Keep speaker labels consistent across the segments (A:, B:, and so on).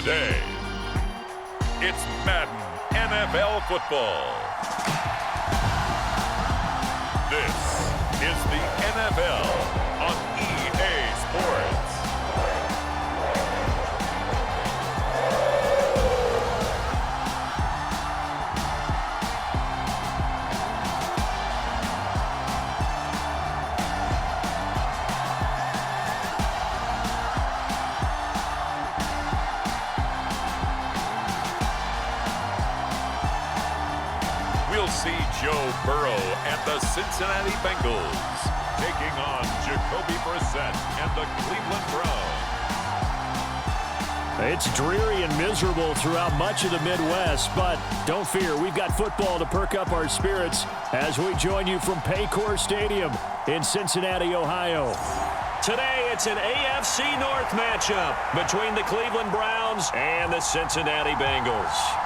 A: the day. It's Madden NFL football. This is the NFL on EA Sports. We'll see Joe Burrow and the Cincinnati Bengals taking on Jacoby Brissett and the Cleveland Browns.
B: It's dreary and miserable throughout much of the Midwest, but don't fear, we've got football to perk up our spirits as we join you from Paycor Stadium in Cincinnati, Ohio. Today, it's an AFC North matchup between the Cleveland Browns and the Cincinnati Bengals.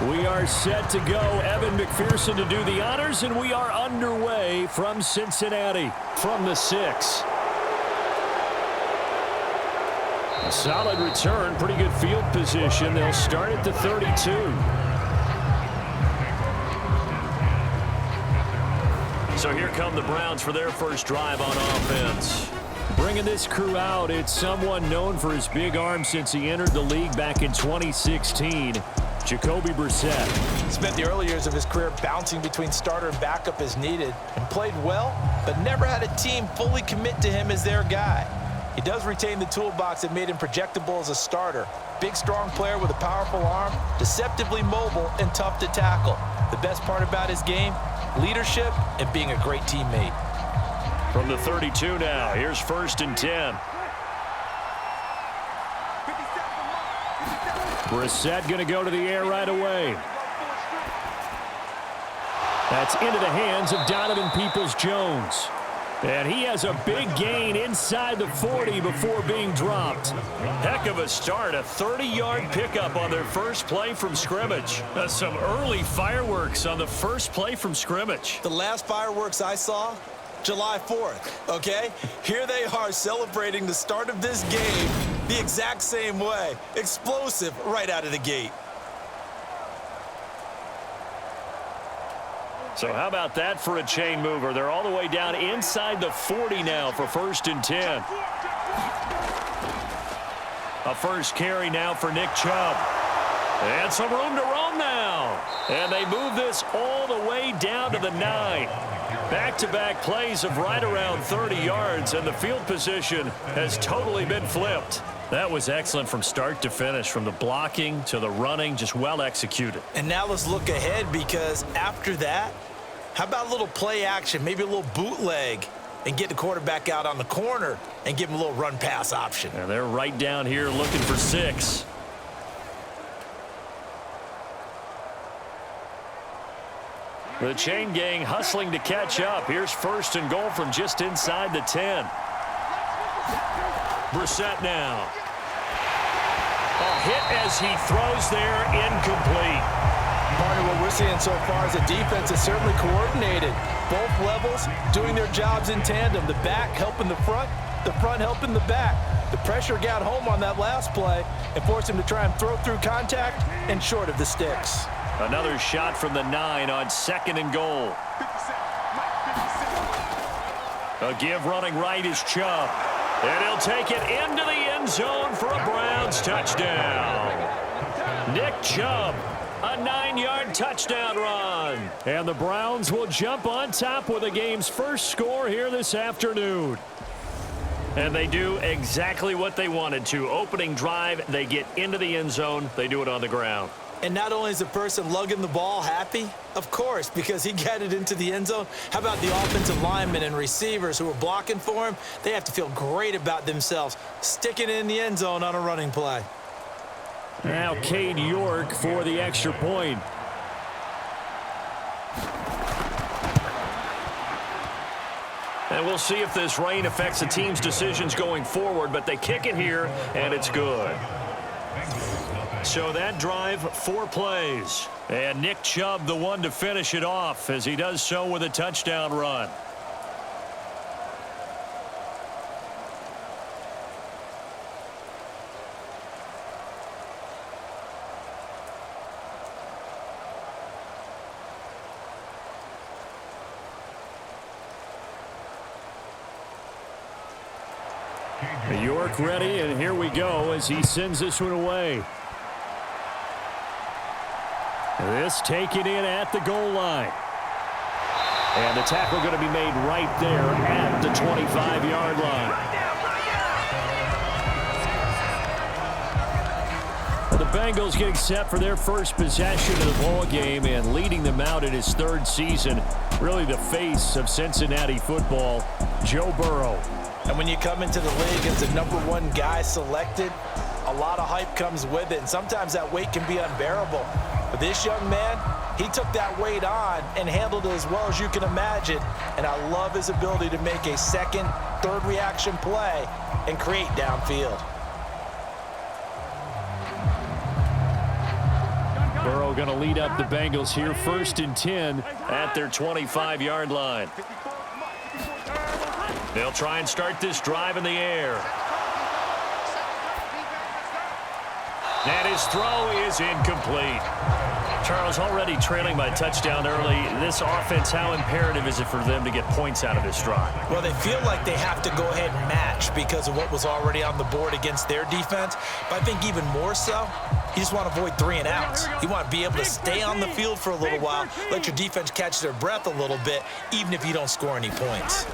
B: We are set to go. Evan McPherson to do the honors, and we are underway from Cincinnati, from the 6. A solid return, pretty good field position. They'll start at the 32. So here come the Browns for their first drive on offense. Bringing this crew out, it's someone known for his big arm since he entered the league back in 2016. Jacoby Brissett.
C: Spent the early years of his career bouncing between starter and backup as needed and played well, but never had a team fully commit to him as their guy. He does retain the toolbox that made him projectable as a starter. Big, strong player with a powerful arm, deceptively mobile and tough to tackle. The best part about his game, leadership and being a great teammate.
B: From the 32 now, here's 1st and 10. Brissett going to go to the air right away. That's into the hands of Donovan Peoples-Jones. And he has a big gain inside the 40 before being dropped. Heck of a start, a 30-yard pickup on their first play from scrimmage. Some early fireworks on the first play from scrimmage.
C: The last fireworks I saw, July 4th, okay? Here they are celebrating the start of this game the exact same way. Explosive right out of the gate.
B: So how about that for a chain mover? They're all the way down inside the 40 now for 1st and 10. A first carry now for Nick Chubb. And some room to roam now. And they move this all the way down to the 9. Back-to-back plays of right around 30 yards, and the field position has totally been flipped. That was excellent from start to finish, from the blocking to the running, just well executed.
C: And now let's look ahead, because after that, how about a little play action, maybe a little bootleg, and get the quarterback out on the corner and give him a little run-pass option.
B: And they're right down here looking for 6. The chain gang hustling to catch up. Here's 1st and goal from just inside the 10. Brissett now. A hit as he throws there, incomplete.
C: Partner, what we're seeing so far is the defense is certainly coordinated. Both levels doing their jobs in tandem. The back helping the front helping the back. The pressure got home on that last play and forced him to try and throw through contact and short of the sticks.
B: Another shot from the 9 on 2nd and goal. A give running right is Chubb. And he'll take it into the end zone for a Browns touchdown. Nick Chubb, a 9-yard touchdown run. And the Browns will jump on top with the game's first score here this afternoon. And they do exactly what they wanted to. Opening drive, they get into the end zone. They do it on the ground.
C: And not only is the person lugging the ball happy, of course, because he got it into the end zone. How about the offensive linemen and receivers who are blocking for him? They have to feel great about themselves, sticking it in the end zone on a running play.
B: Now Cade York for the extra point. And we'll see if this rain affects the team's decisions going forward, but they kick it here, and it's good. So that drive, 4 plays. And Nick Chubb, the one to finish it off, as he does so with a touchdown run. York ready, and here we go as he sends this one away. This taken in at the goal line. And the tackle going to be made right there at the 25-yard line. The Bengals getting set for their first possession of the ball game and leading them out in his 3rd season. Really the face of Cincinnati football, Joe Burrow.
C: And when you come into the league as the #1 guy selected, a lot of hype comes with it. And sometimes that weight can be unbearable. But this young man, he took that weight on and handled it as well as you can imagine. And I love his ability to make a 2nd, 3rd reaction play and create downfield.
B: Burrow going to lead up the Bengals here, 1st and 10 at their 25-yard line. They'll try and start this drive in the air. And his throw is incomplete. Charles, already trailing by touchdown early. This offense, how imperative is it for them to get points out of this drive?
C: Well, they feel like they have to go ahead and match because of what was already on the board against their defense. But I think even more so, you just want to avoid 3 and outs. You want to be able to stay on the field for a little while, let your defense catch their breath a little bit, even if you don't score any points.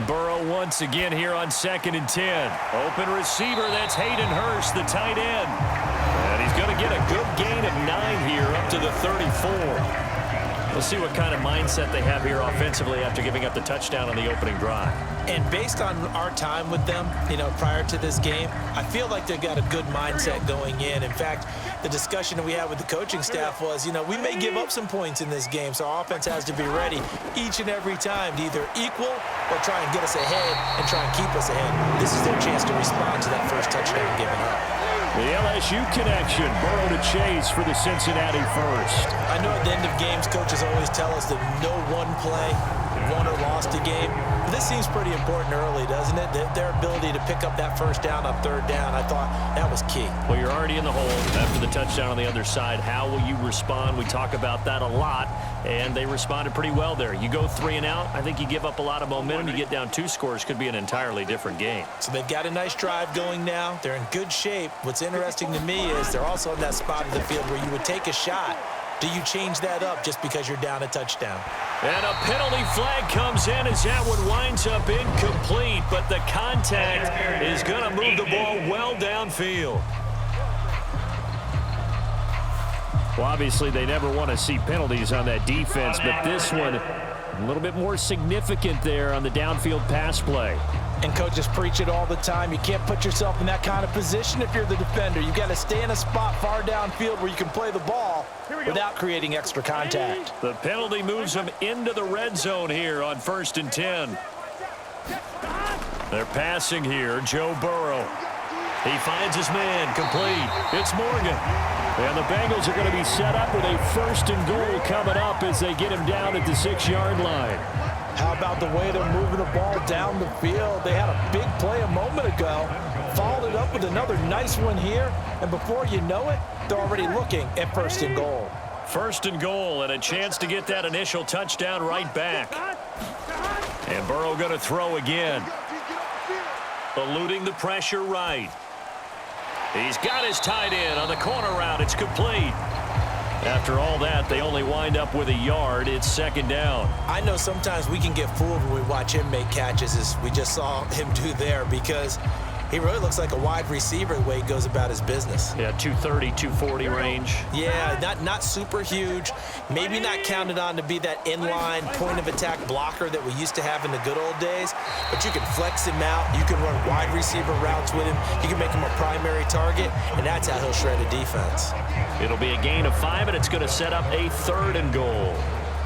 B: Burrow once again here on 2nd and 10. Open receiver, that's Hayden Hurst, the tight end. And he's going to get a good gain of 9 here up to the 34. We'll see what kind of mindset they have here offensively after giving up the touchdown on the opening drive.
C: And based on our time with them, prior to this game, I feel like they've got a good mindset going in. In fact, the discussion that we had with the coaching staff was, we may give up some points in this game, so our offense has to be ready each and every time to either equal or try and get us ahead and try and keep us ahead. This is their chance to respond to that first touchdown given up.
B: The LSU connection, Burrow to Chase for the Cincinnati first.
C: I know at the end of games, coaches always tell us that no one play won or lost a game. But this seems pretty important early, doesn't it? Their ability to pick up that first down on 3rd down, I thought that was key.
B: Well, you're already in the hole after the touchdown on the other side. How will you respond? We talk about that a lot, and they responded pretty well there. You go 3 and out, I think you give up a lot of momentum. You get down 2 scores, could be an entirely different game.
C: So they've got a nice drive going now. They're in good shape. What's interesting to me is they're also in that spot of the field where you would take a shot. Do you change that up just because you're down a touchdown?
B: And a penalty flag comes in as that one winds up incomplete, but the contact is going to move the ball well downfield. Well, obviously, they never want to see penalties on that defense, but this one a little bit more significant there on the downfield pass play.
C: And coaches preach it all the time. You can't put yourself in that kind of position if you're the defender. You've got to stay in a spot far downfield where you can play the ball without creating extra contact.
B: The penalty moves them into the red zone here on 1st and 10. They're passing here, Joe Burrow. He finds his man, complete. It's Morgan. And the Bengals are going to be set up with a 1st and goal coming up as they get him down at the 6-yard line.
C: How about the way they're moving the ball down the field? They had a big play a moment ago, followed it up with another nice one here, and before you know it, they're already looking at 1st and goal.
B: 1st and goal and a chance to get that initial touchdown right back. And Burrow going to throw again. Eluding the pressure right. He's got his tight end on the corner route. It's complete. After all that, they only wind up with a yard. It's 2nd down.
C: I know sometimes we can get fooled when we watch him make catches, as we just saw him do there, because He really looks like a wide receiver the way he goes about his business.
B: Yeah, 230, 240 range.
C: Yeah, not super huge. Maybe not counted on to be that inline point-of-attack blocker that we used to have in the good old days. But you can flex him out. You can run wide receiver routes with him. You can make him a primary target, and that's how he'll shred a defense.
B: It'll be a gain of 5, and it's going to set up a 3rd and goal.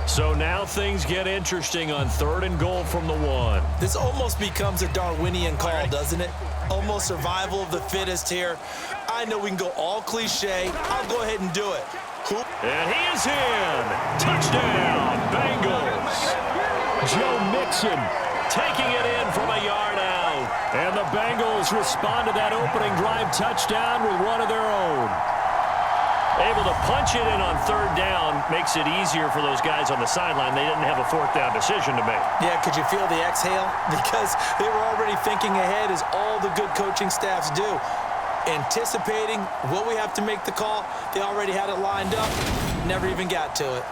B: So now things get interesting on 3rd and goal from the 1.
C: This almost becomes a Darwinian call, doesn't it? Almost survival of the fittest here. I know we can go all cliche. I'll go ahead and do it.
B: And he is in. Touchdown, Bengals. Joe Mixon taking it in from a yard out. And the Bengals respond to that opening drive touchdown with one of their own. Able to punch it in on 3rd down makes it easier for those guys on the sideline. They didn't have a 4th down decision to make.
C: Yeah, could you feel the exhale? Because they were already thinking ahead, as all the good coaching staffs do. Anticipating, will we have to make the call? They already had it lined up. Never even got to it.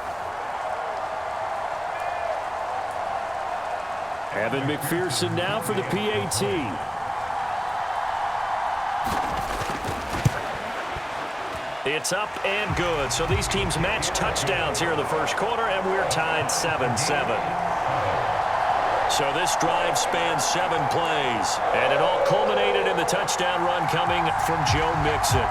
B: Evan McPherson now for the PAT. It's up and good. So these teams match touchdowns here in the first quarter, and we're tied 7-7. So this drive spans 7 plays, and it all culminated in the touchdown run coming from Joe Mixon.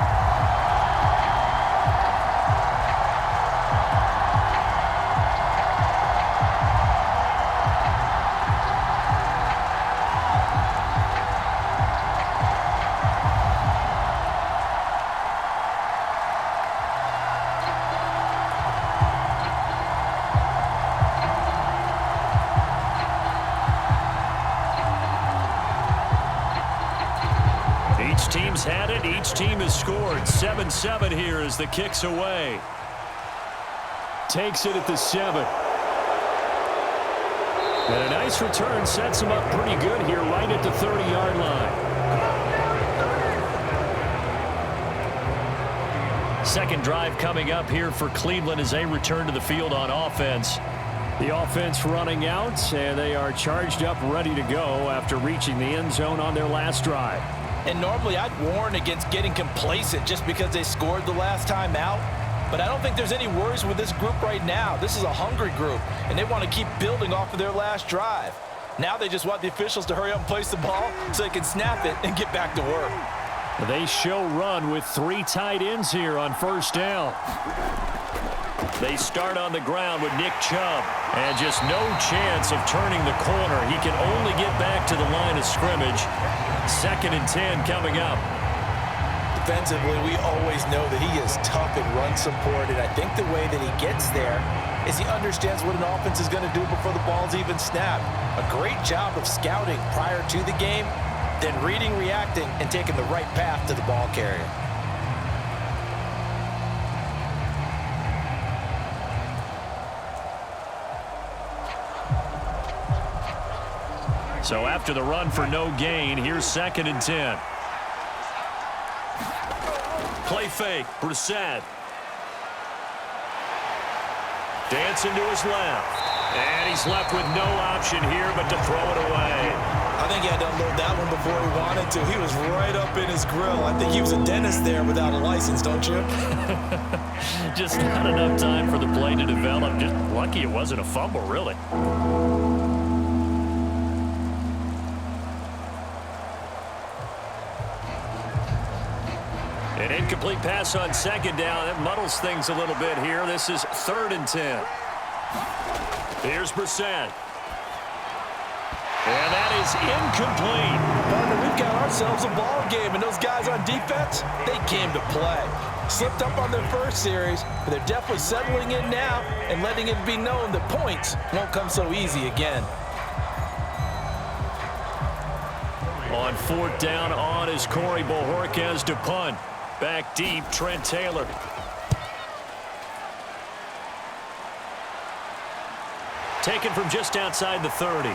B: Team's had it. Each team has scored. 7-7 here as the kick's away. Takes it at the 7. And a nice return sets him up pretty good here right at the 30-yard line. Second drive coming up here for Cleveland as they return to the field on offense. The offense running out, and they are charged up, ready to go after reaching the end zone on their last drive.
C: And normally I'd warn against getting complacent just because they scored the last time out. But I don't think there's any worries with this group right now. This is a hungry group, and they want to keep building off of their last drive. Now they just want the officials to hurry up and place the ball so they can snap it and get back to work.
B: They show run with 3 tight ends here on 1st down. They start on the ground with Nick Chubb, and just no chance of turning the corner. He can only get back to the line of scrimmage. 2nd and 10 coming up.
C: Defensively, we always know that he is tough in run support, and I think the way that he gets there is he understands what an offense is going to do before the ball's even snapped. A great job of scouting prior to the game, then reading, reacting, and taking the right path to the ball carrier.
B: So after the run for no gain, here's 2nd and 10. Play fake, Brissett. Dancing to his left. And he's left with no option here but to throw it away.
C: I think he had to unload that one before he wanted to. He was right up in his grill. I think he was a dentist there without a license, don't you?
B: Just not enough time for the play to develop. Just lucky it wasn't a fumble, really. An incomplete pass on 2nd down. That muddles things a little bit here. This is 3rd and 10. Here's Brissett. And that is incomplete.
C: We've got ourselves a ball game, and those guys on defense, they came to play. Slipped up on their first series, but they're definitely settling in now and letting it be known that points won't come so easy again.
B: On 4th down on is Corey Bojorquez to punt. Back deep, Trent Taylor. Taken from just outside the 30.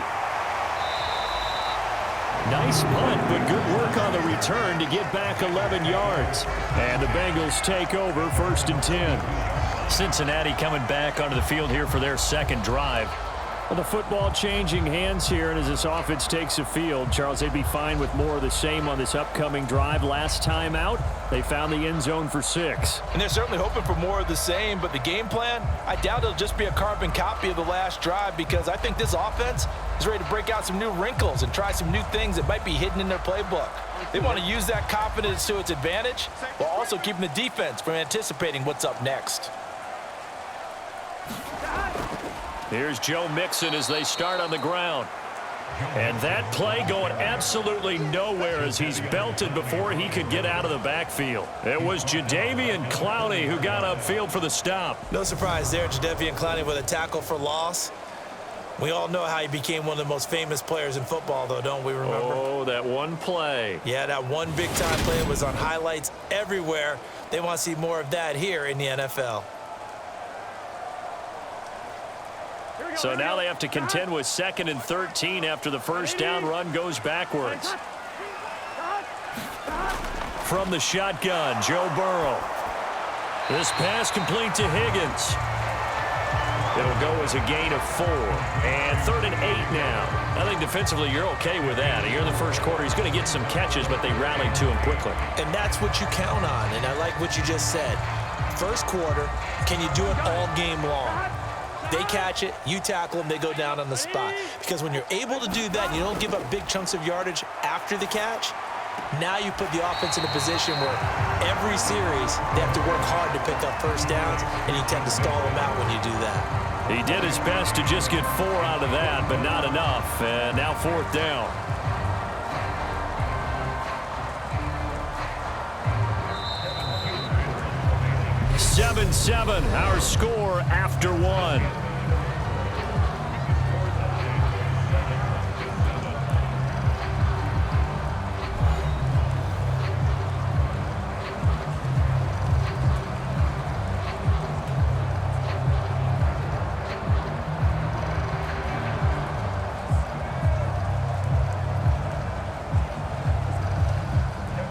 B: Nice punt, but good work on the return to get back 11 yards. And the Bengals take over 1st and 10. Cincinnati coming back onto the field here for their 2nd drive. Well, the football changing hands here, and as this offense takes the field, Charles, they'd be fine with more of the same on this upcoming drive. Last time out, they found the end zone for 6.
C: And they're certainly hoping for more of the same, but the game plan, I doubt it'll just be a carbon copy of the last drive, because I think this offense is ready to break out some new wrinkles and try some new things that might be hidden in their playbook. They want to use that confidence to its advantage while also keeping the defense from anticipating what's up next.
B: Here's Joe Mixon as they start on the ground. And that play going absolutely nowhere as he's belted before he could get out of the backfield. It was Jadeveon Clowney who got upfield for the stop.
C: No surprise there, Jadeveon Clowney with a tackle for loss. We all know how he became one of the most famous players in football, though, don't we remember?
B: Oh, that one play.
C: Yeah, that one big-time play was on highlights everywhere. They want to see more of that here in the NFL.
B: So now they have to contend with 2nd and 13 after the first down run goes backwards. From the shotgun, Joe Burrow. This pass complete to Higgins. It'll go as a gain of 4. And 3rd and 8 now. I think defensively you're okay with that. Here in the first quarter, he's going to get some catches, but they rallied to him quickly.
C: And that's what you count on, and I like what you just said. First quarter, can you do it all game long? They catch it, you tackle them, they go down on the spot. Because when you're able to do that and you don't give up big chunks of yardage after the catch, now you put the offense in a position where every series they have to work hard to pick up first downs, and you tend to stall them out when you do that.
B: He did his best to just get 4 out of that, but not enough. And now 4th down. Seven, our score after 1.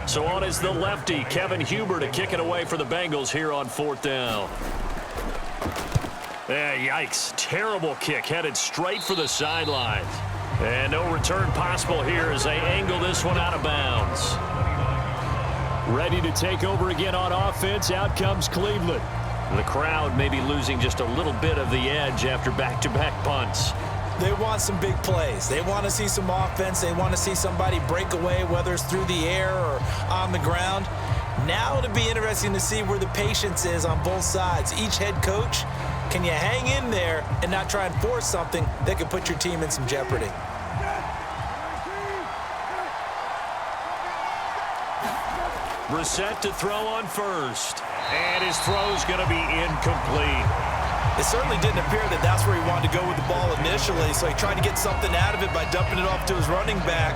B: So on is the lefty, Kevin Huber, to kick it away for the Bengals here on 4th down. Yikes. Terrible kick headed straight for the sidelines. And no return possible here as they angle this one out of bounds. Ready to take over again on offense. Out comes Cleveland. The crowd may be losing just a little bit of the edge after back-to-back punts.
C: They want some big plays. They want to see some offense. They want to see somebody break away, whether it's through the air or on the ground. Now it'll be interesting to see where the patience is on both sides. Each head coach, can you hang in there and not try and force something that could put your team in some jeopardy?
B: Brissett to throw on first. And his throw's going to be incomplete.
C: It certainly didn't appear that that's where he wanted to go with the ball initially, so he tried to get something out of it by dumping it off to his running back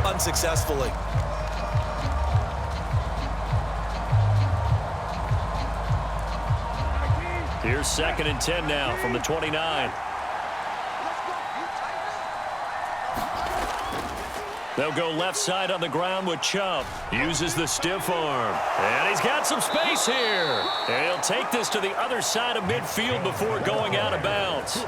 C: unsuccessfully.
B: Here's 2nd and 10 now from the 29. They'll go left side on the ground with Chubb. Uses the stiff arm. And he's got some space here. And he'll take this to the other side of midfield before going out of bounds.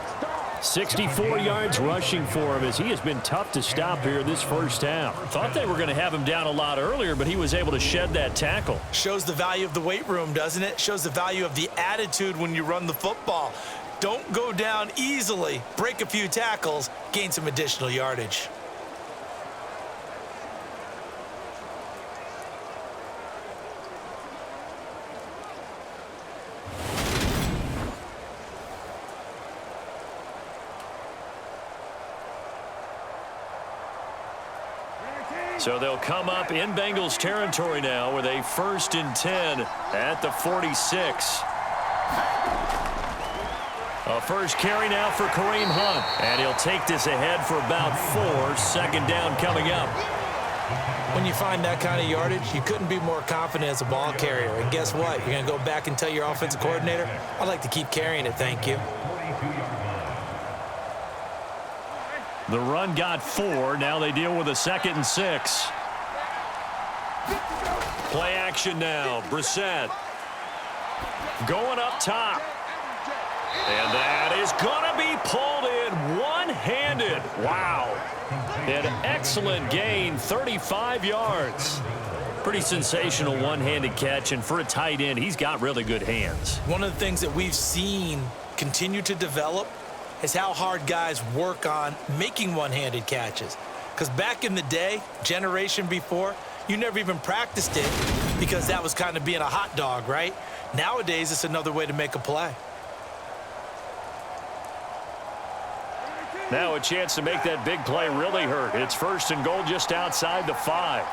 B: 64 yards rushing for him as he has been tough to stop here this first half. Thought they were going to have him down a lot earlier, but he was able to shed that tackle.
C: Shows the value of the weight room, doesn't it? Shows the value of the attitude when you run the football. Don't go down easily. Break a few tackles. Gain some additional yardage.
B: So they'll come up in Bengals territory now with a 1st and 10 at the 46. A first carry now for Kareem Hunt. And he'll take this ahead for about 4. 2nd down coming up.
C: When you find that kind of yardage, you couldn't be more confident as a ball carrier. And guess what? You're going to go back and tell your offensive coordinator, I'd like to keep carrying it, thank you.
B: The run got 4. Now they deal with a 2nd and 6. Play action now. Brissett going up top. And that is going to be pulled in. One Wow. An excellent gain, 35 yards. Pretty sensational one-handed catch, and for a tight end, he's got really good hands.
C: One of the things that we've seen continue to develop is how hard guys work on making one-handed catches. Because back in the day, generation before, you never even practiced it because that was kind of being a hot dog, right? Nowadays, it's another way to make a play.
B: Now a chance to make that big play really hurt. It's 1st and goal just outside the 5.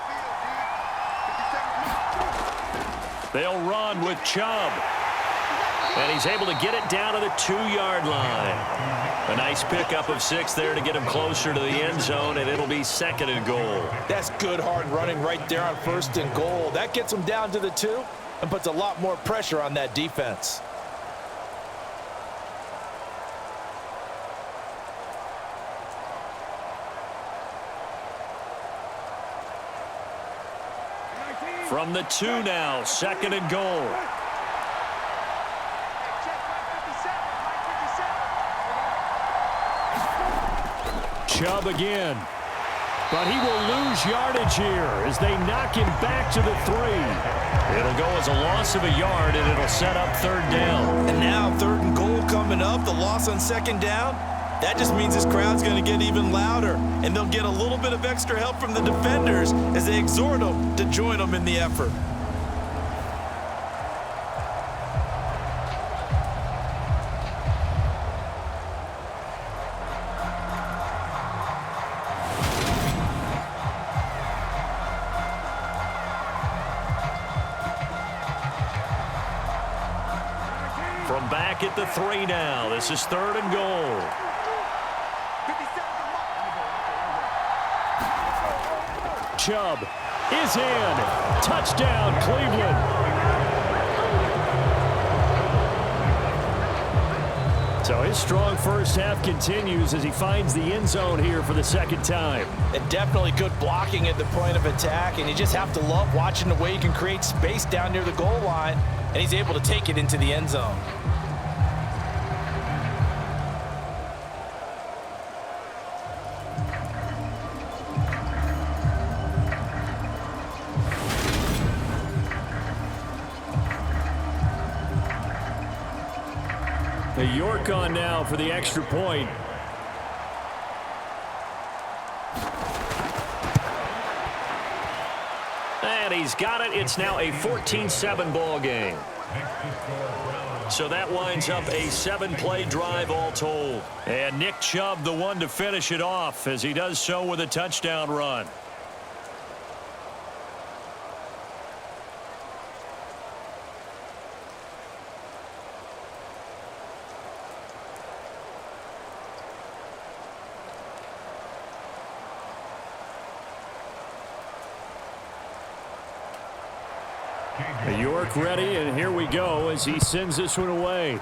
B: They'll run with Chubb. And he's able to get it down to the 2-yard line. A nice pickup of 6 there to get him closer to the end zone, and it'll be 2nd and goal.
C: That's good hard running right there on 1st and goal. That gets him down to the 2 and puts a lot more pressure on that defense.
B: From the 2 now, 2nd and goal. Chubb again. But he will lose yardage here as they knock him back to the 3. It'll go as a loss of a yard, and it'll set up 3rd down.
C: And now 3rd and goal coming up, the loss on 2nd down. That just means this crowd's going to get even louder, and they'll get a little bit of extra help from the defenders as they exhort them to join them in the effort.
B: From back at the 3 now, this is 3rd and goal. Chubb is in. Touchdown, Cleveland. So his strong first half continues as he finds the end zone here for the 2nd time.
C: And definitely good blocking at the point of attack, and you just have to love watching the way he can create space down near the goal line, and he's able to take it into the end zone.
B: York on now for the extra point. And he's got it. It's now a 14-7 ball game. So that winds up a 7-play drive all told. And Nick Chubb the one to finish it off as he does so with a touchdown run. York ready, and here we go as he sends this one away.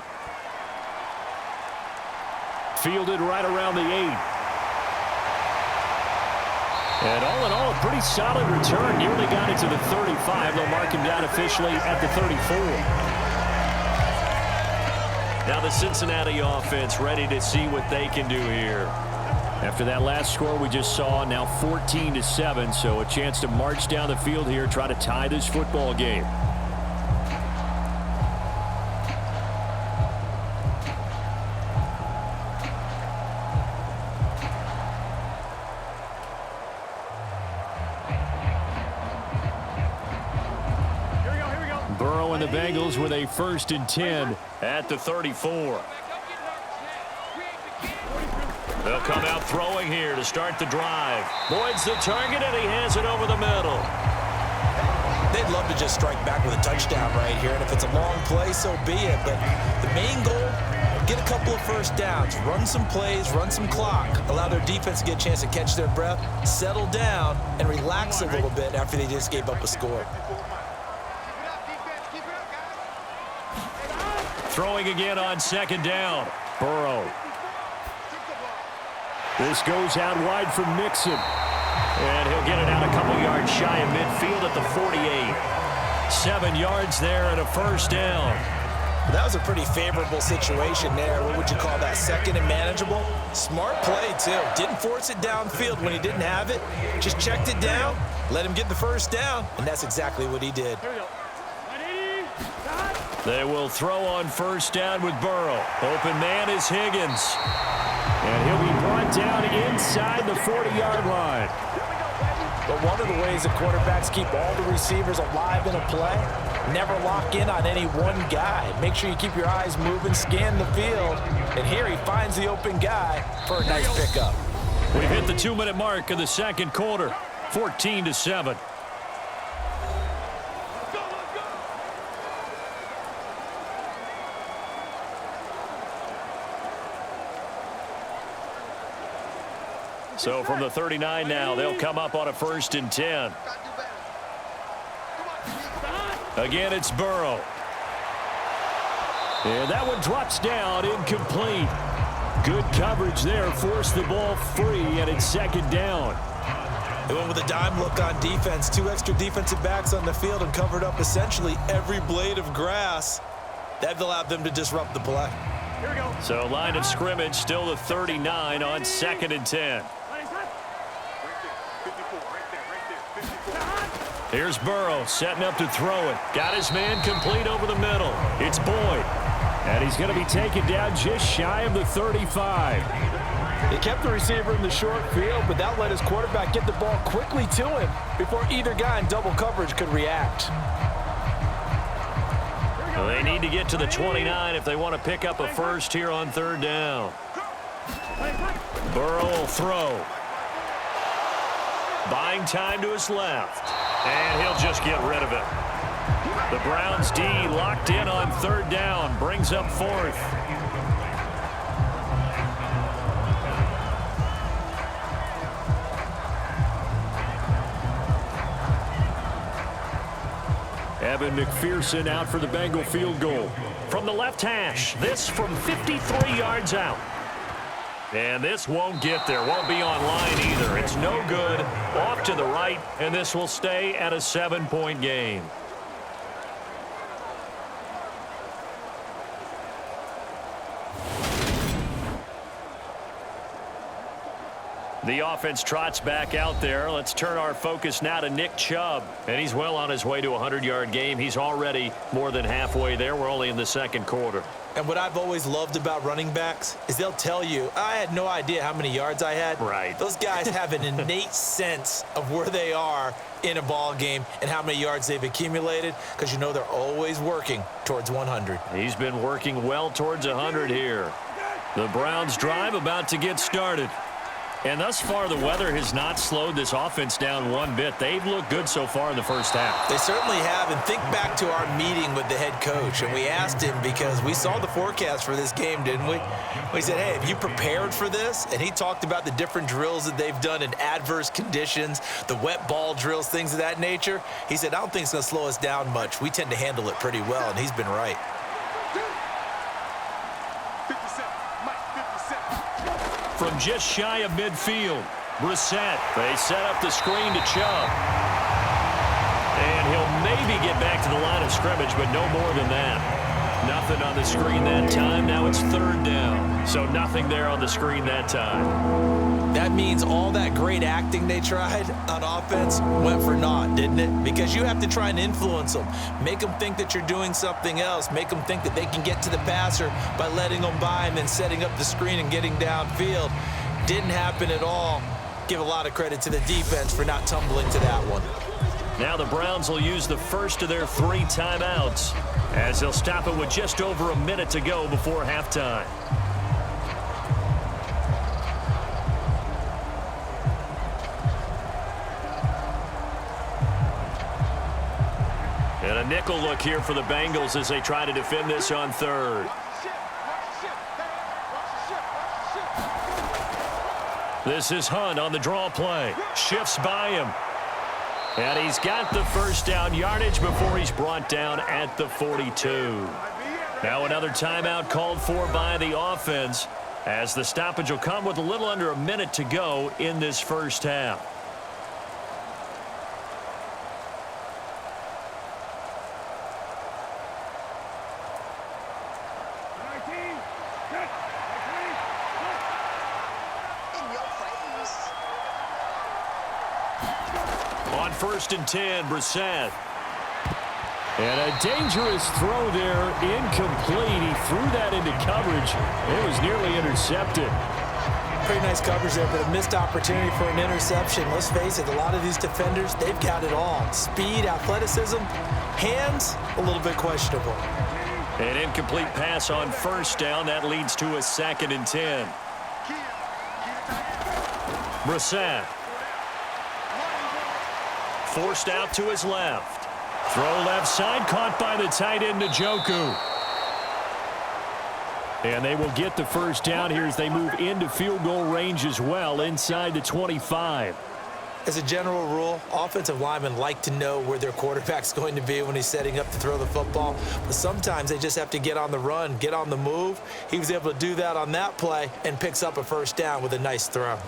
B: Fielded right around the 8. And all in all, a pretty solid return. Nearly got it to the 35. They'll mark him down officially at the 34. Now the Cincinnati offense ready to see what they can do here. After that last score we just saw, now 14-7, so a chance to march down the field here, try to tie this football game. Burrow and the Bengals with a 1st and 10 at the 34. They'll come out throwing here to start the drive. Boyd's the target, and he has it over the middle.
C: They'd love to just strike back with a touchdown right here, and if it's a long play, so be it. But the main goal, get a couple of 1st downs, run some plays, run some clock, allow their defense to get a chance to catch their breath, settle down, and relax a little bit after they just gave up a score.
B: Throwing again on 2nd down. Burrow. This goes out wide for Mixon. And he'll get it out a couple yards shy of midfield at the 48. 7 yards there and a 1st down.
C: That was a pretty favorable situation there. What would you call that? Second and manageable? Smart play, too. Didn't force it downfield when he didn't have it. Just checked it down, let him get the first down, and that's exactly what he did.
B: They will throw on first down with Burrow. Open man is Higgins. And he'll be brought down inside the 40-yard line.
C: But one of the ways that quarterbacks keep all the receivers alive in a play, never lock in on any one guy. Make sure you keep your eyes moving, scan the field. And here he finds the open guy for a nice pickup.
B: We've hit the 2-minute mark of the second quarter, 14-7. So from the 39 now, they'll come up on a 1st and 10. Again, it's Burrow. And that one drops down, incomplete. Good coverage there, forced the ball free, and it's 2nd down.
C: They went with a dime look on defense. 2 extra defensive backs on the field and covered up essentially every blade of grass. That allowed them to disrupt the play.
B: Here we go. So line of scrimmage still the 39 on 2nd and 10. Here's Burrow setting up to throw it. Got his man complete over the middle. It's Boyd. And he's going to be taken down just shy of the 35.
C: He kept the receiver in the short field, but that let his quarterback get the ball quickly to him before either guy in double coverage could react.
B: Well, they need to get to the 29 if they want to pick up a first here on 3rd down. Burrow will throw. Buying time to his left. And he'll just get rid of it. The Browns D locked in on 3rd down. Brings up 4th. Evan McPherson out for the Bengal field goal. From the left hash, this from 53 yards out. And this won't get there, won't be on line either. It's no good, off to the right, and this will stay at a 7-point game. The offense trots back out there. Let's turn our focus now to Nick Chubb. And he's well on his way to a 100-yard game. He's already more than halfway there. We're only in the 2nd quarter.
C: And what I've always loved about running backs is they'll tell you, I had no idea how many yards I had.
B: Right.
C: Those guys have an innate sense of where they are in a ball game and how many yards they've accumulated, because you know they're always working towards 100.
B: He's been working well towards 100 here. The Browns drive about to get started. And thus far, the weather has not slowed this offense down one bit. They've looked good so far in the first half.
C: They certainly have. And think back to our meeting with the head coach. And we asked him, because we saw the forecast for this game, didn't we? We said, hey, have you prepared for this? And he talked about the different drills that they've done in adverse conditions, the wet ball drills, things of that nature. He said, I don't think it's going to slow us down much. We tend to handle it pretty well, and he's been right.
B: From just shy of midfield, Brissett. They set up the screen to Chubb. And he'll maybe get back to the line of scrimmage, but no more than that. Nothing on the screen that time. Now it's 3rd down. So nothing there on the screen that time.
C: That means all that great acting they tried on offense went for naught, didn't it? Because you have to try and influence them. Make them think that you're doing something else. Make them think that they can get to the passer by letting them by and then setting up the screen and getting downfield. Didn't happen at all. Give a lot of credit to the defense for not tumbling to that one.
B: Now the Browns will use the first of their 3 timeouts, as they'll stop it with just over a minute to go before halftime. And a nickel look here for the Bengals as they try to defend this on 3rd. This is Hunt on the draw play. Shifts by him. And he's got the first down yardage before he's brought down at the 42. Now another timeout called for by the offense, as the stoppage will come with a little under a minute to go in this first half. On 1st and 10, Brissett. And a dangerous throw there, incomplete. He threw that into coverage. It was nearly intercepted.
C: Pretty nice coverage there, but a missed opportunity for an interception. Let's face it, a lot of these defenders, they've got it all. Speed, athleticism, hands, a little bit questionable.
B: An incomplete pass on 1st down. That leads to a 2nd and 10. Brissett. Forced out to his left. Throw left side, caught by the tight end, Jacoby. And they will get the 1st down here as they move into field goal range as well, inside the 25.
C: As a general rule, offensive linemen like to know where their quarterback's going to be when he's setting up to throw the football. But sometimes they just have to get on the run, get on the move. He was able to do that on that play and picks up a 1st down with a nice throw.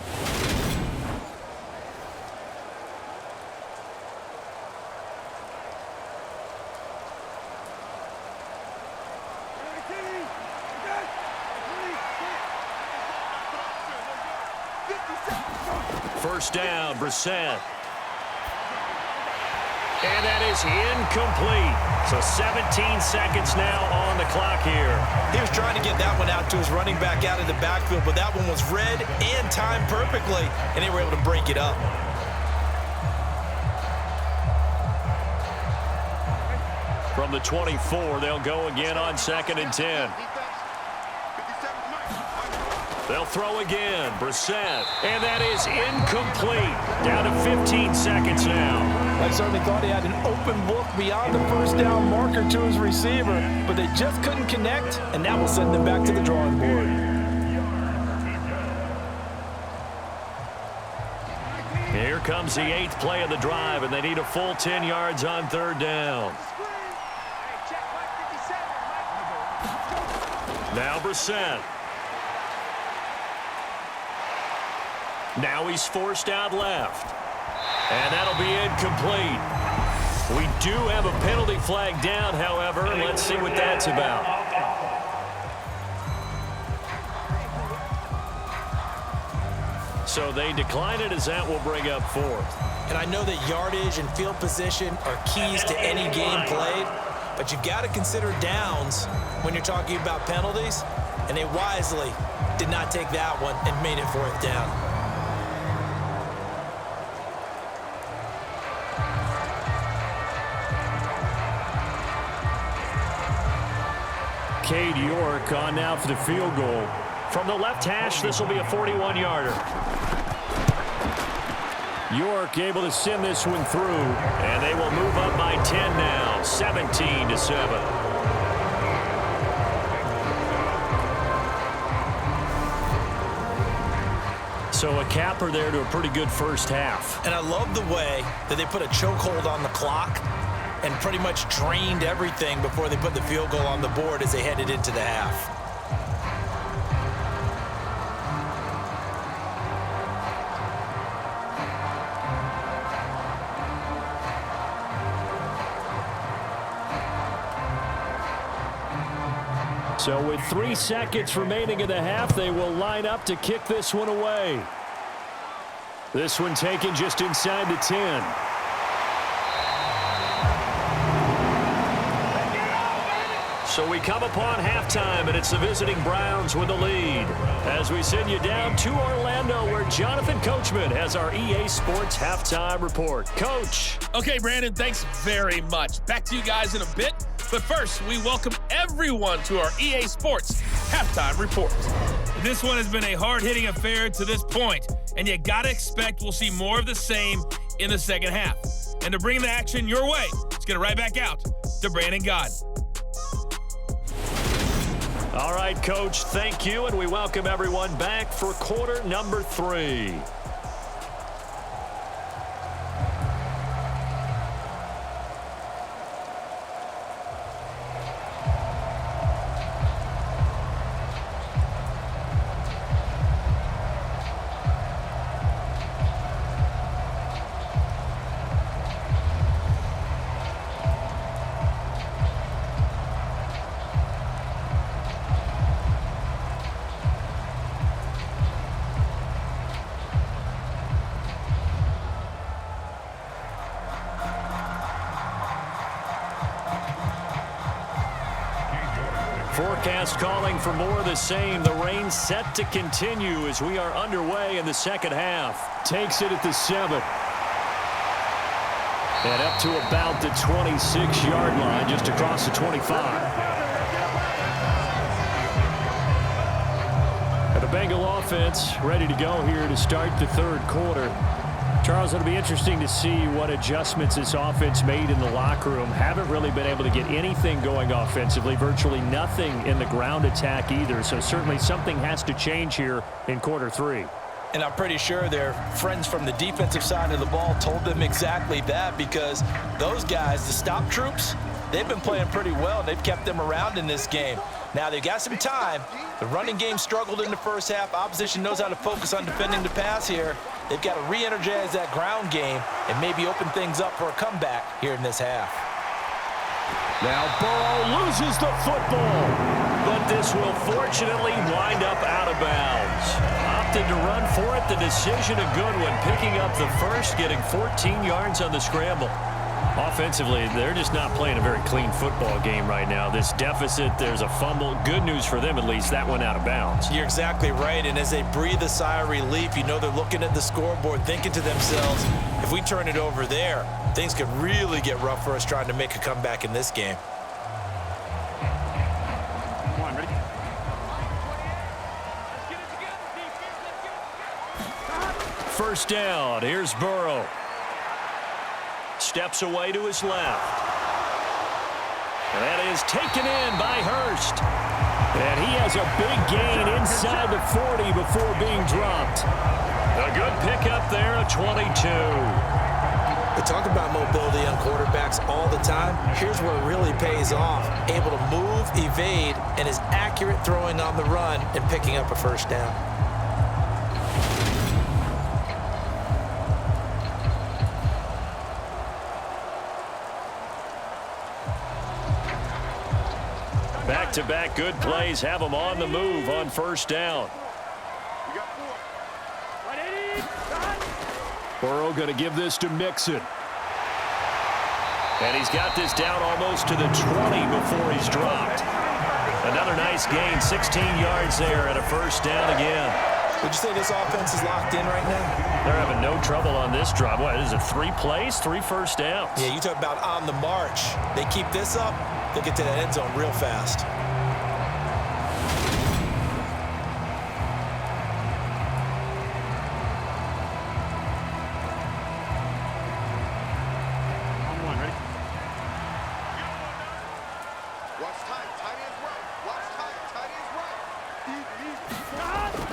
B: First down, Brissett. And that is incomplete. So 17 seconds now on the clock here.
C: He was trying to get that one out to his running back out of the backfield, but that one was read and timed perfectly, and they were able to break it up.
B: From the 24, they'll go again on 2nd and 10. They'll throw again. Brissett. And that is incomplete. Down to 15 seconds now.
C: I certainly thought he had an open look beyond the 1st down marker to his receiver, but they just couldn't connect, and that will send them back to the drawing board.
B: Here comes the 8th play of the drive, and they need a full 10 yards on 3rd down. Now Brissett. Now he's forced out left. And that'll be incomplete. We do have a penalty flag down, however. Let's see what that's about. So they decline it as that will bring up 4th.
C: And I know that yardage and field position are keys to any game played, but you've got to consider downs when you're talking about penalties, and they wisely did not take that one and made it 4th down.
B: Cade York on now for the field goal. From the left hash, this will be a 41-yarder. York able to send this one through, and they will move up by 10 now, 17-7. So a capper there to a pretty good 1st half.
C: And I love the way that they put a chokehold on the clock and pretty much drained everything before they put the field goal on the board as they headed into the half.
B: So with 3 seconds remaining in the half, they will line up to kick this one away. This one taken just inside the 10. So we come upon halftime, and it's the visiting Browns with the lead. As we send you down to Orlando, where Jonathan Coachman has our EA Sports Halftime Report. Coach.
D: Okay, Brandon, thanks very much. Back to you guys in a bit. But first, we welcome everyone to our EA Sports Halftime Report. This one has been a hard-hitting affair to this point, and you got to expect we'll see more of the same in the second half. And to bring the action your way, let's get it right back out to Brandon Gaudin.
B: All right, Coach, thank you, and we welcome everyone back for quarter number 3. forecast calling for more of the same. The rain set to continue as we are underway in the second half. Takes it at the 7. And up to about the 26-yard line, just across the 25. The Bengal offense ready to go here to start the third quarter. Charles, it'll be interesting to see what adjustments this offense made in the locker room. Haven't really been able to get anything going offensively, virtually nothing in the ground attack either. So certainly something has to change here in quarter 3.
C: And I'm pretty sure their friends from the defensive side of the ball told them exactly that, because those guys, the stop troops, they've been playing pretty well, and they've kept them around in this game. Now, they've got some time. The running game struggled in the first half. Opposition knows how to focus on defending the pass here. They've got to re-energize that ground game and maybe open things up for a comeback here in this half.
B: Now Burrow loses the football, but this will fortunately wind up out of bounds. Opted to run for it. The decision a good one, picking up the first, getting 14 yards on the scramble. Offensively, they're just not playing a very clean football game right now. This deficit, there's a fumble. Good news for them, at least. That went out of bounds.
C: You're exactly right, and as they breathe a sigh of relief, you know they're looking at the scoreboard, thinking to themselves, if we turn it over there, things could really get rough for us trying to make a comeback in this game.
E: Come on, ready?
B: First down. Here's Burrow. Steps away to his left. And that is taken in by Hurst. And he has a big gain inside the 40 before being dropped. A good pickup there, a 22.
C: We talk about mobility on quarterbacks all the time. Here's where it really pays off. Able to move, evade, and is accurate throwing on the run and picking up a first down.
B: Back-to-back good plays have them on the move on first down. Burrow going to give this to Mixon. And he's got this down almost to the 20 before he's dropped. Another nice gain, 16 yards there and a first down again.
C: Would you say this offense is locked in right now?
B: They're having no trouble on this drive. What is it, 3 plays, 3 first downs?
C: Yeah, you talk about on the march. They keep this up, they'll get to the end zone real fast.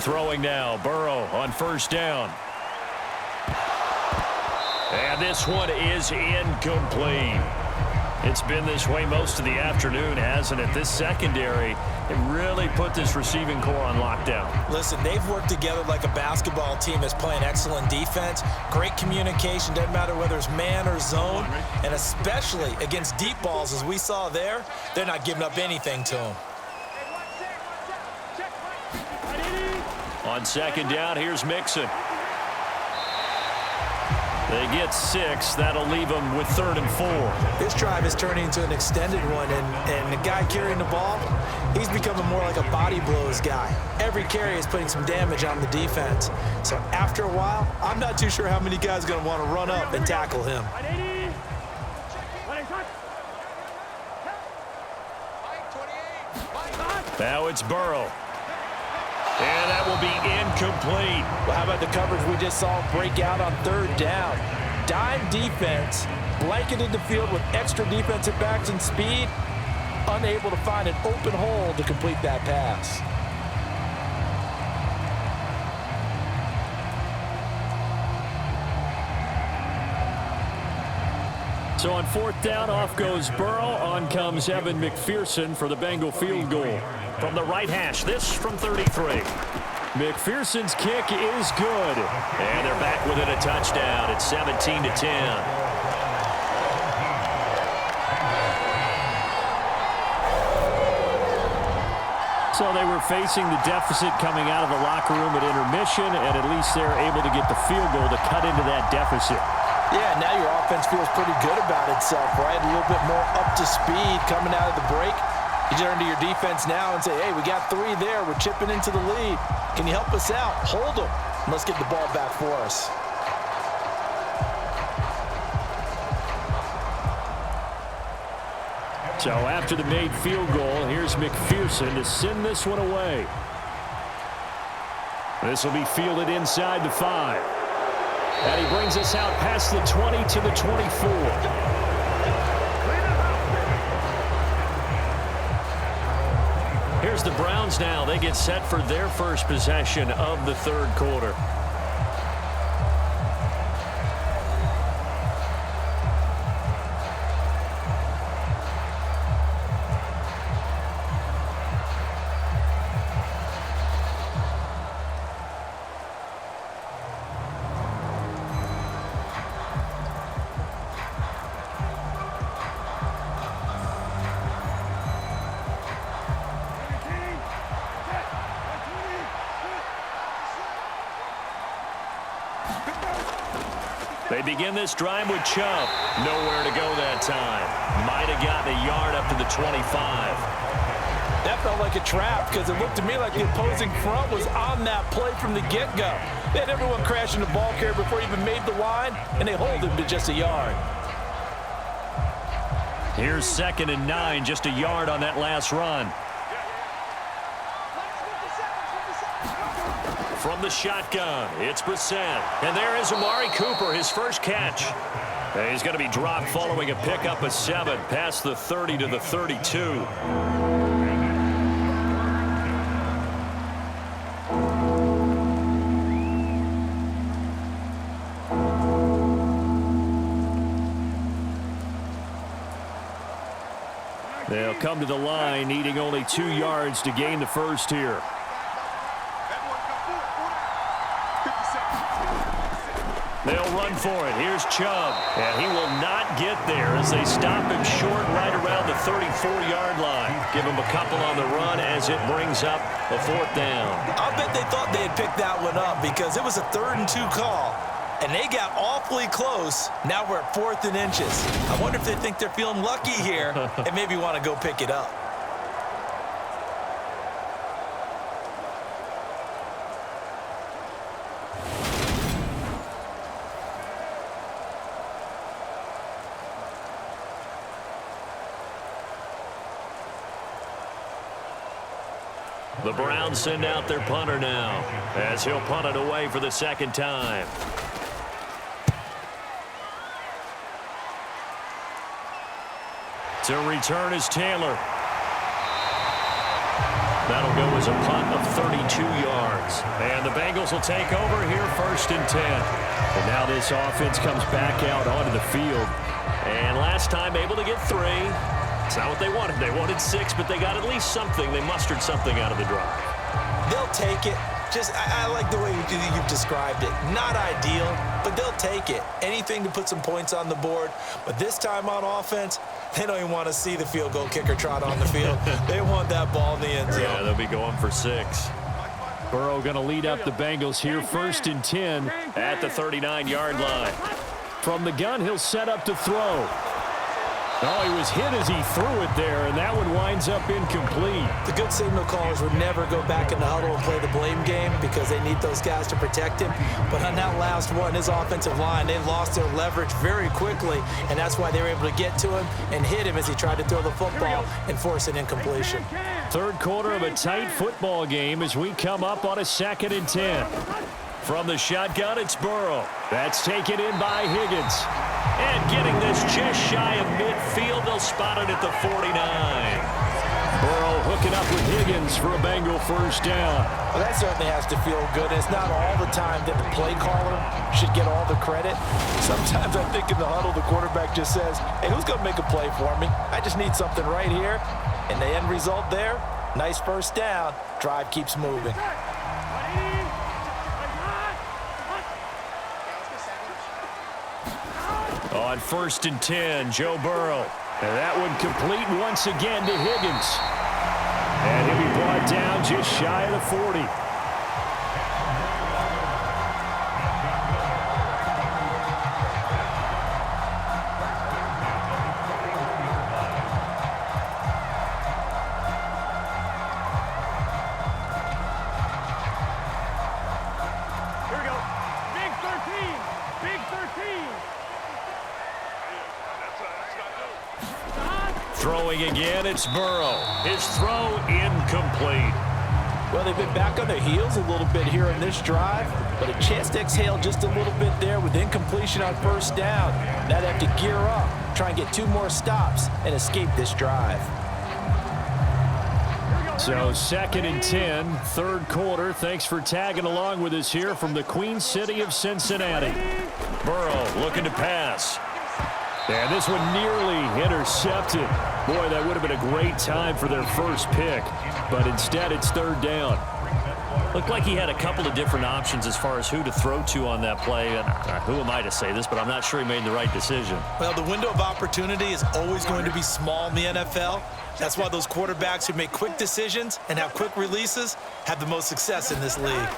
B: Throwing now, Burrow on first down. And this one is incomplete. It's been this way most of the afternoon, hasn't it? This secondary, it really put this receiving core on lockdown.
C: Listen, they've worked together like a basketball team that's playing excellent defense. Great communication, doesn't matter whether it's man or zone. And especially against deep balls, as we saw there, they're not giving up anything to them.
B: On second down, here's Mixon. They get 6. That'll leave them with 3rd and 4.
C: This drive is turning into an extended one, and the guy carrying the ball, he's becoming more like a body blows guy. Every carry is putting some damage on the defense. So after a while, I'm not too sure how many guys are going to want to run up and tackle him.
B: Now it's Burrow. And that will be incomplete.
C: Well, how about the coverage we just saw break out on 3rd down? Dime defense, blanketed the field with extra defensive backs and speed, unable to find an open hole to complete that pass.
B: So on 4th down, off goes Burrow. On comes Evan McPherson for the Bengal field goal. From the right hash, this from 33. McPherson's kick is good. And they're back within a touchdown. It's 17-10. So they were facing the deficit coming out of the locker room at intermission, and at least they're able to get the field goal to cut into that deficit.
C: Yeah, now your offense feels pretty good about itself, right? A little bit more up to speed coming out of the break. You turn to your defense now and say, hey, we got 3 there. We're chipping into the lead. Can you help us out? Hold them. And let's get the ball back for us.
B: So after the made field goal, here's McPherson to send this one away. This will be fielded inside the 5. And he brings us out past the 20 to the 24. Here's the Browns now. They get set for their first possession of the third quarter. They begin this drive with Chubb. Nowhere to go that time. Might have gotten a yard up to the 25.
C: That felt like a trap because it looked to me like the opposing front was on that play from the get-go. They had everyone crashing the ball carrier before he even made the line, and they hold him to just a yard.
B: Here's 2nd and 9, just a yard on that last run. From the shotgun, it's Brissett. And there is Amari Cooper, his first catch. And he's going to be dropped following a pickup of 7 past the 30 to the 32. They'll come to the line, needing only 2 yards to gain the first here. They'll run for it. Here's Chubb. And he will not get there as they stop him short right around the 34-yard line. Give him a couple on the run as it brings up a 4th down.
C: I'll bet they thought they had picked that one up because it was a 3rd and 2 call. And they got awfully close. Now we're at 4th and inches. I wonder if they think they're feeling lucky here and maybe want to go pick it up.
B: The Browns send out their punter now as he'll punt it away for the 2nd time. To return is Taylor. That'll go as a punt of 32 yards. And the Bengals will take over here 1st and 10. And now this offense comes back out onto the field. And last time able to get 3. It's not what they wanted. They wanted 6, but they got at least something. They mustered something out of the drive.
C: They'll take it. I like the way you've described it. Not ideal, but they'll take it. Anything to put some points on the board. But this time on offense, they don't even want to see the field goal kicker trot on the field. They want that ball in the end zone.
B: Yeah, they'll be going for 6. Burrow going to lead up the Bengals here 1st and 10 at the 39-yard line. From the gun, he'll set up to throw. Oh, he was hit as he threw it there, and that one winds up incomplete.
C: The good signal callers would never go back in the huddle and play the blame game because they need those guys to protect him. But on that last one, his offensive line, they lost their leverage very quickly, and that's why they were able to get to him and hit him as he tried to throw the football and force an incompletion.
B: 3rd quarter of a tight football game as we come up on a 2nd and 10. From the shotgun, it's Burrow. That's taken in by Higgins. And getting this just shy of midfield, they'll spot it at the 49. Burrow hooking up with Higgins for a Bengal 1st down.
C: Well, that certainly has to feel good. It's not all the time that the play caller should get all the credit. Sometimes I think in the huddle, the quarterback just says, hey, who's going to make a play for me? I just need something right here. And the end result there, nice 1st down. Drive keeps moving.
B: On 1st and 10, Joe Burrow. And that one complete once again to Higgins. And he'll be brought down just shy of the 40. Throwing again, it's Burrow. His throw incomplete.
C: Well, they've been back on their heels a little bit here in this drive, but a chance to exhale just a little bit there with incompletion on first down. Now they have to gear up, try and get 2 more stops, and escape this drive.
B: So 2nd and 10, third quarter. Thanks for tagging along with us here from the Queen City of Cincinnati. Burrow looking to pass. And this one nearly intercepted. Boy, that would have been a great time for their first pick. But instead, it's third down.
E: Looked like he had a couple of different options as far as who to throw to on that play. And who am I to say this, but I'm not sure he made the right decision.
C: Well, the window of opportunity is always going to be small in the NFL. That's why those quarterbacks who make quick decisions and have quick releases have the most success in this league.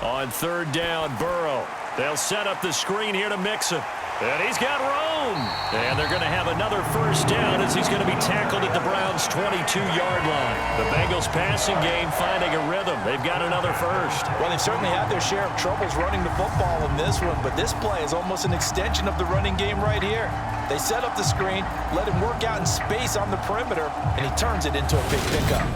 B: On third down, Burrow. They'll set up the screen here to mix him. And he's got room. And they're going to have another first down as he's going to be tackled at the Browns' 22-yard line. The Bengals passing game finding a rhythm. They've got another first.
C: Well, they've certainly had their share of troubles running the football in this one, but this play is almost an extension of the running game right here. They set up the screen, let him work out in space on the perimeter, and he turns it into a big pickup.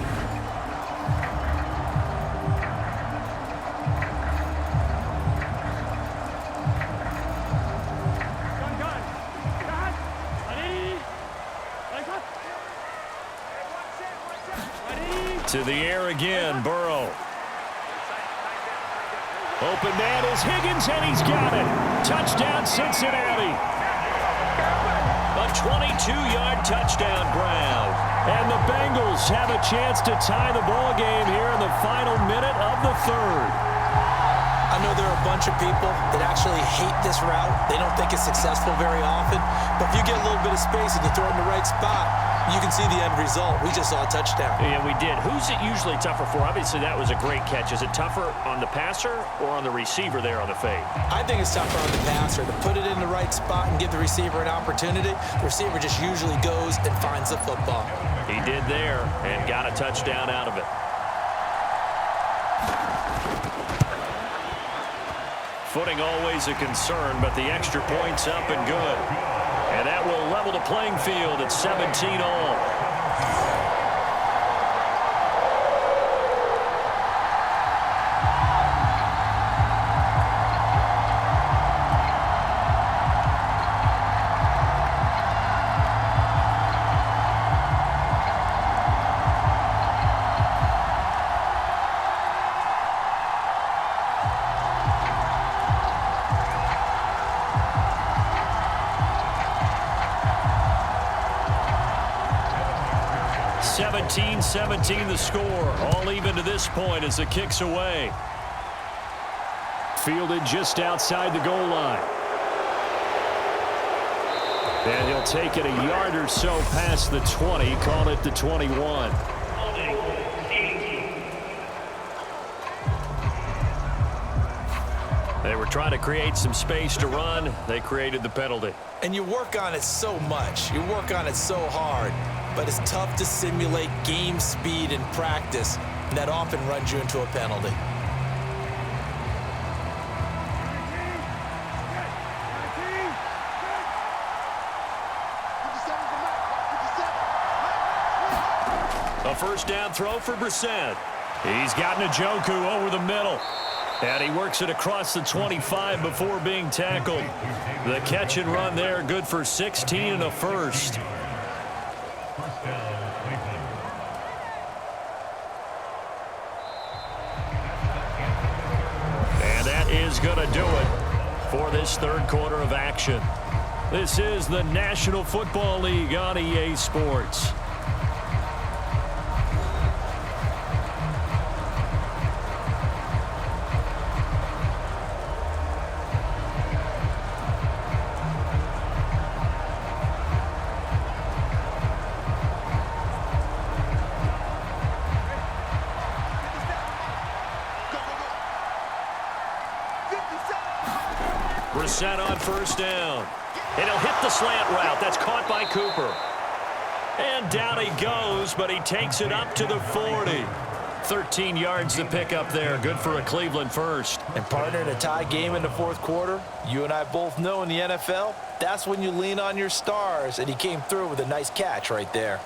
B: To the air again, Burrow. Open man is Higgins, and he's got it. Touchdown, Cincinnati. A 22-yard touchdown ground. And the Bengals have a chance to tie the ball game here in the final minute of the third.
C: I know there are a bunch of people that actually hate this route. They don't think it's successful very often. But if you get a little bit of space and you throw it in the right spot, you can see the end result. We just saw a touchdown.
E: Yeah, we did. Who's it usually tougher for? Obviously, that was a great catch. Is it tougher on the passer or on the receiver there on the fade?
C: I think it's tougher on the passer to put it in the right spot and give the receiver an opportunity. The receiver just usually goes and finds the football.
B: He did there and got a touchdown out of it. Footing always a concern, but the extra point's up and good. And that will level the playing field at 17 all. .17 the score. All even to this point as the kick's away. Fielded just outside the goal line. And he'll take it a yard or so past the 20. Call it the 21. They were trying to create some space to run. They created the penalty.
C: And you work on it so much. You work on it so hard. But it's tough to simulate game speed in practice, and that often runs you into a penalty.
B: A first down throw for Brissett. He's got Jacoby over the middle. And he works it across the 25 before being tackled. The catch and run there, good for 16 and a first. Is going to do it for this third quarter of action. This is the National Football League on EA Sports. Brissett on first down. And he'll hit the slant route. That's caught by Cooper. And down he goes, but he takes it up to the 40. 13 yards to pick up there. Good for a Cleveland first.
C: And partner, in a tie game in the fourth quarter, you and I both know in the NFL, that's when you lean on your stars, and he came through with a nice catch right there.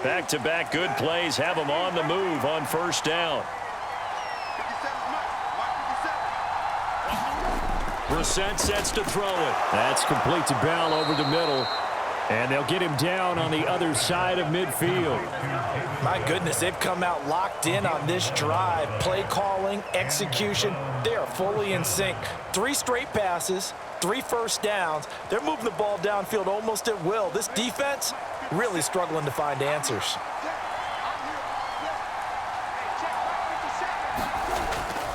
B: Back-to-back good plays have him on the move on first down. Brissett sets to throw it.
E: That's complete to Bell over the middle. And they'll get him down on the other side of midfield.
C: My goodness, they've come out locked in on this drive. Play calling, execution, they are fully in sync. 3 straight passes, 3 first downs. They're moving the ball downfield almost at will. This defense really struggling to find answers.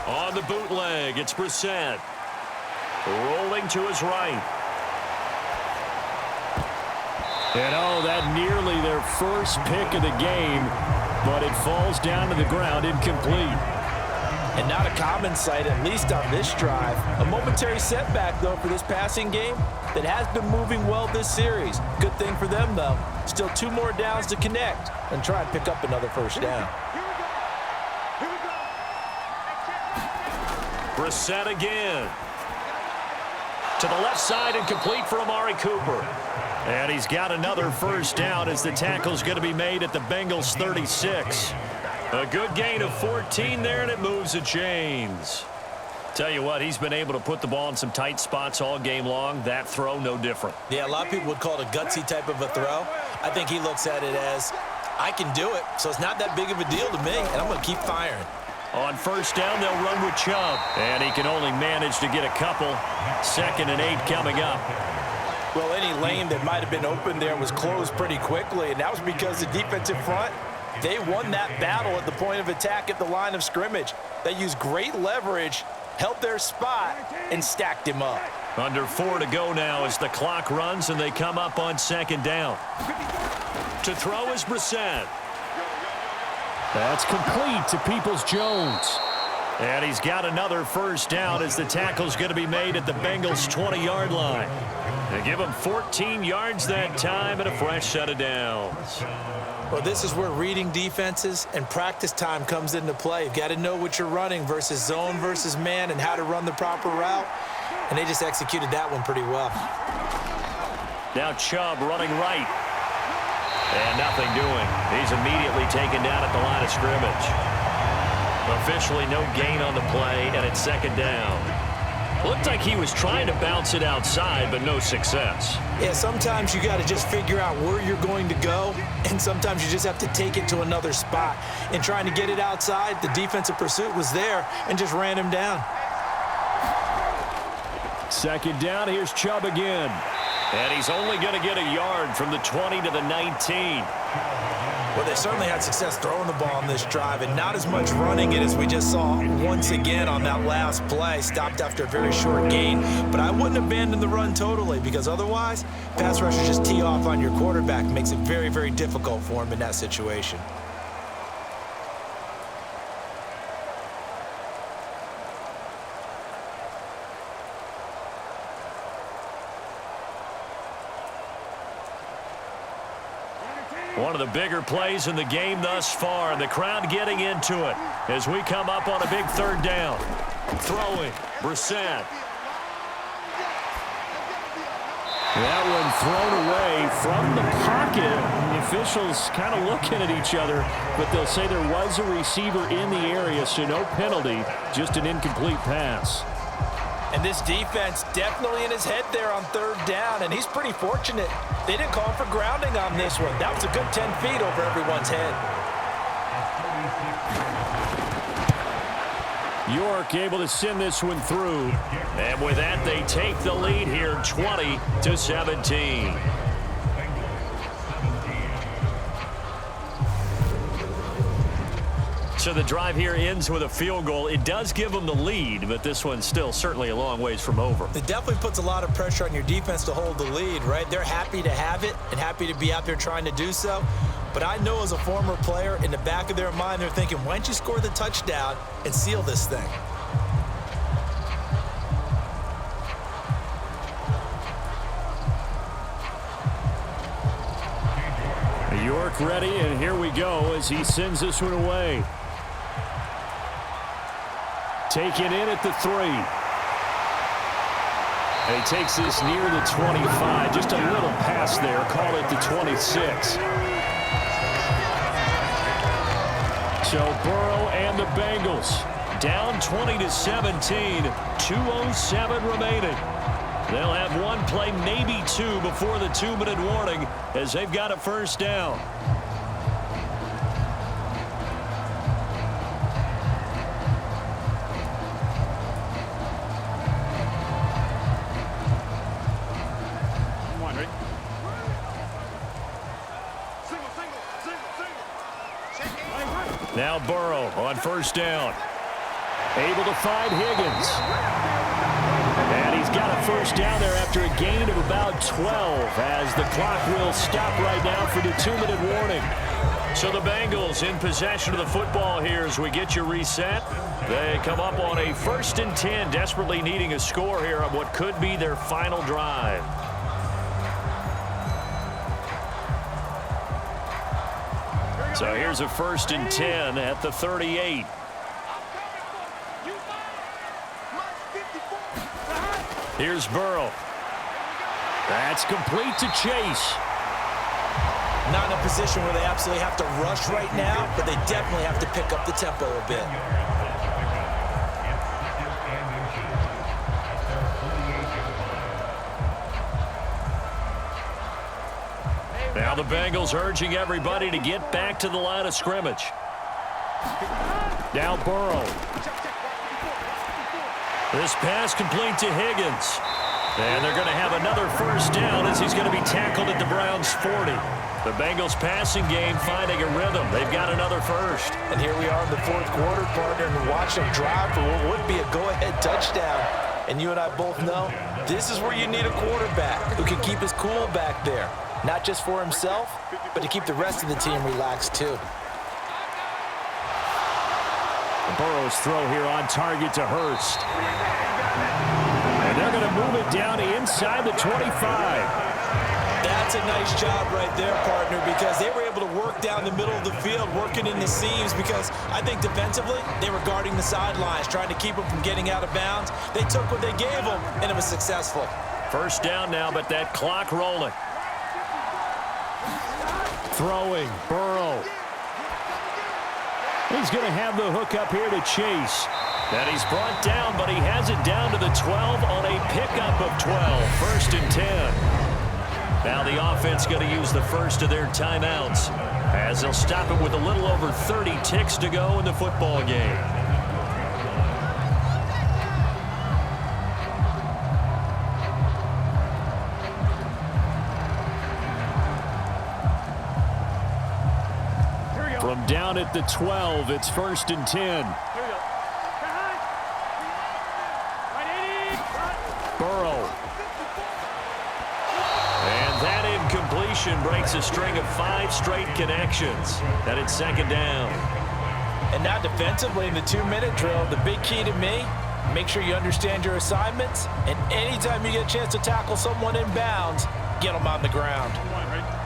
B: On the bootleg, it's Brissett. Rolling to his right.
E: And oh, that nearly their first pick of the game, but it falls down to the ground incomplete.
C: And not a common sight, at least on this drive. A momentary setback, though, for this passing game that has been moving well this series. Good thing for them, though. Still 2 more downs to connect and try and pick up another first down.
B: Brissett again. To the left side and complete for Amari Cooper. And he's got another first down as the tackle's going to be made at the Bengals 36. A good gain of 14 there, and it moves the chains. Tell you what, he's been able to put the ball in some tight spots all game long. That throw, no different.
C: Yeah, a lot of people would call it a gutsy type of a throw. I think he looks at it as, I can do it, so it's not that big of a deal to me, and I'm going to keep firing.
B: On first down, they'll run with Chubb. And he can only manage to get a couple. 2nd and 8 coming up.
C: Well, any lane that might have been open there was closed pretty quickly, and that was because the defensive front, they won that battle at the point of attack at the line of scrimmage. They used great leverage, held their spot, and stacked him up.
B: Under 4 to go now as the clock runs, and they come up on 2nd down. To throw is Brissett.
E: That's complete to Peoples-Jones.
B: And he's got another first down as the tackle's going to be made at the Bengals' 20-yard line. They give him 14 yards that time and a fresh set of downs.
C: Well, this is where reading defenses and practice time comes into play. You've got to know what you're running versus zone versus man and how to run the proper route. And they just executed that one pretty well.
B: Now Chubb running right. And nothing doing. He's immediately taken down at the line of scrimmage. Officially no gain on the play, and it's 2nd down. Looked like he was trying to bounce it outside, but no success.
C: Yeah, sometimes you got to just figure out where you're going to go, and sometimes you just have to take it to another spot. And trying to get it outside, the defensive pursuit was there and just ran him down.
E: 2nd down, here's Chubb again.
B: And he's only going to get a yard from the 20 to the 19.
C: Well, they certainly had success throwing the ball on this drive and not as much running it as we just saw once again on that last play. Stopped after a very short gain. But I wouldn't abandon the run totally because otherwise, pass rushers just tee off on your quarterback. Makes it very, very difficult for him in that situation.
B: One of the bigger plays in the game thus far. The crowd getting into it as we come up on a big 3rd down. Throwing, Brissett.
E: That one thrown away from the pocket. The officials kind of looking at each other, but they'll say there was a receiver in the area, so no penalty, just an incomplete pass.
C: And this defense definitely in his head there on 3rd down, and he's pretty fortunate. They didn't call for grounding on this one. That was a good 10 feet over everyone's head.
E: York able to send this one through.
B: And with that, they take the lead here, 20-17. So the drive here ends with a field goal. It does give them the lead, but this one's still certainly a long ways from over.
C: It definitely puts a lot of pressure on your defense to hold the lead, right? They're happy to have it and happy to be out there trying to do so. But I know as a former player, in the back of their mind, they're thinking, why don't you score the touchdown and seal this thing?
E: York ready, and here we go as he sends this one away. Taken in at the 3. And he takes this near the 25. Just a little pass there. Call it the 26. So Burrow and the Bengals down 20-17. 2:07 remaining. They'll have one play, maybe two, before the 2-minute warning as they've got a first down. Now Burrow on first down. Able to find Higgins. And he's got a first down there after a gain of about 12 as the clock will stop right now for the 2-minute warning. So the Bengals in possession of the football here as we get you reset. They come up on a 1st and 10, desperately needing a score here on what could be their final drive. So here's a 1st and 10 at the 38. Here's Burrow. That's complete to Chase.
C: Not in a position where they absolutely have to rush right now, but they definitely have to pick up the tempo a bit.
E: Now the Bengals urging everybody to get back to the line of scrimmage. Now Burrow. This pass complete to Higgins. And they're going to have another first down as he's going to be tackled at the Browns' 40. The Bengals passing game finding a rhythm. They've got another first.
C: And here we are in the 4th quarter, partner, and watch them drive for what would be a go-ahead touchdown. And you and I both know this is where you need a quarterback who can keep his cool back there. Not just for himself, but to keep the rest of the team relaxed too.
E: Burrow's throw here on target to Hurst. And they're going to move it down inside the 25.
C: That's a nice job right there, partner, because they were able to work down the middle of the field, working in the seams, because I think defensively they were guarding the sidelines, trying to keep them from getting out of bounds. They took what they gave them, and it was successful.
E: First down now, but that clock rolling. Throwing, Burrow. He's going to have the hook up here to Chase. And he's brought down, but he has it down to the 12 on a pickup of 12. 1st and 10. Now the offense going to use the first of their timeouts as they'll stop it with a little over 30 ticks to go in the football game. From down at the 12, it's 1st and 10. Burrow. And that incompletion breaks a string of 5 straight connections. And it's 2nd down.
C: And now defensively in the 2-minute drill, the big key to me, make sure you understand your assignments. And anytime you get a chance to tackle someone in bounds, get them on the ground.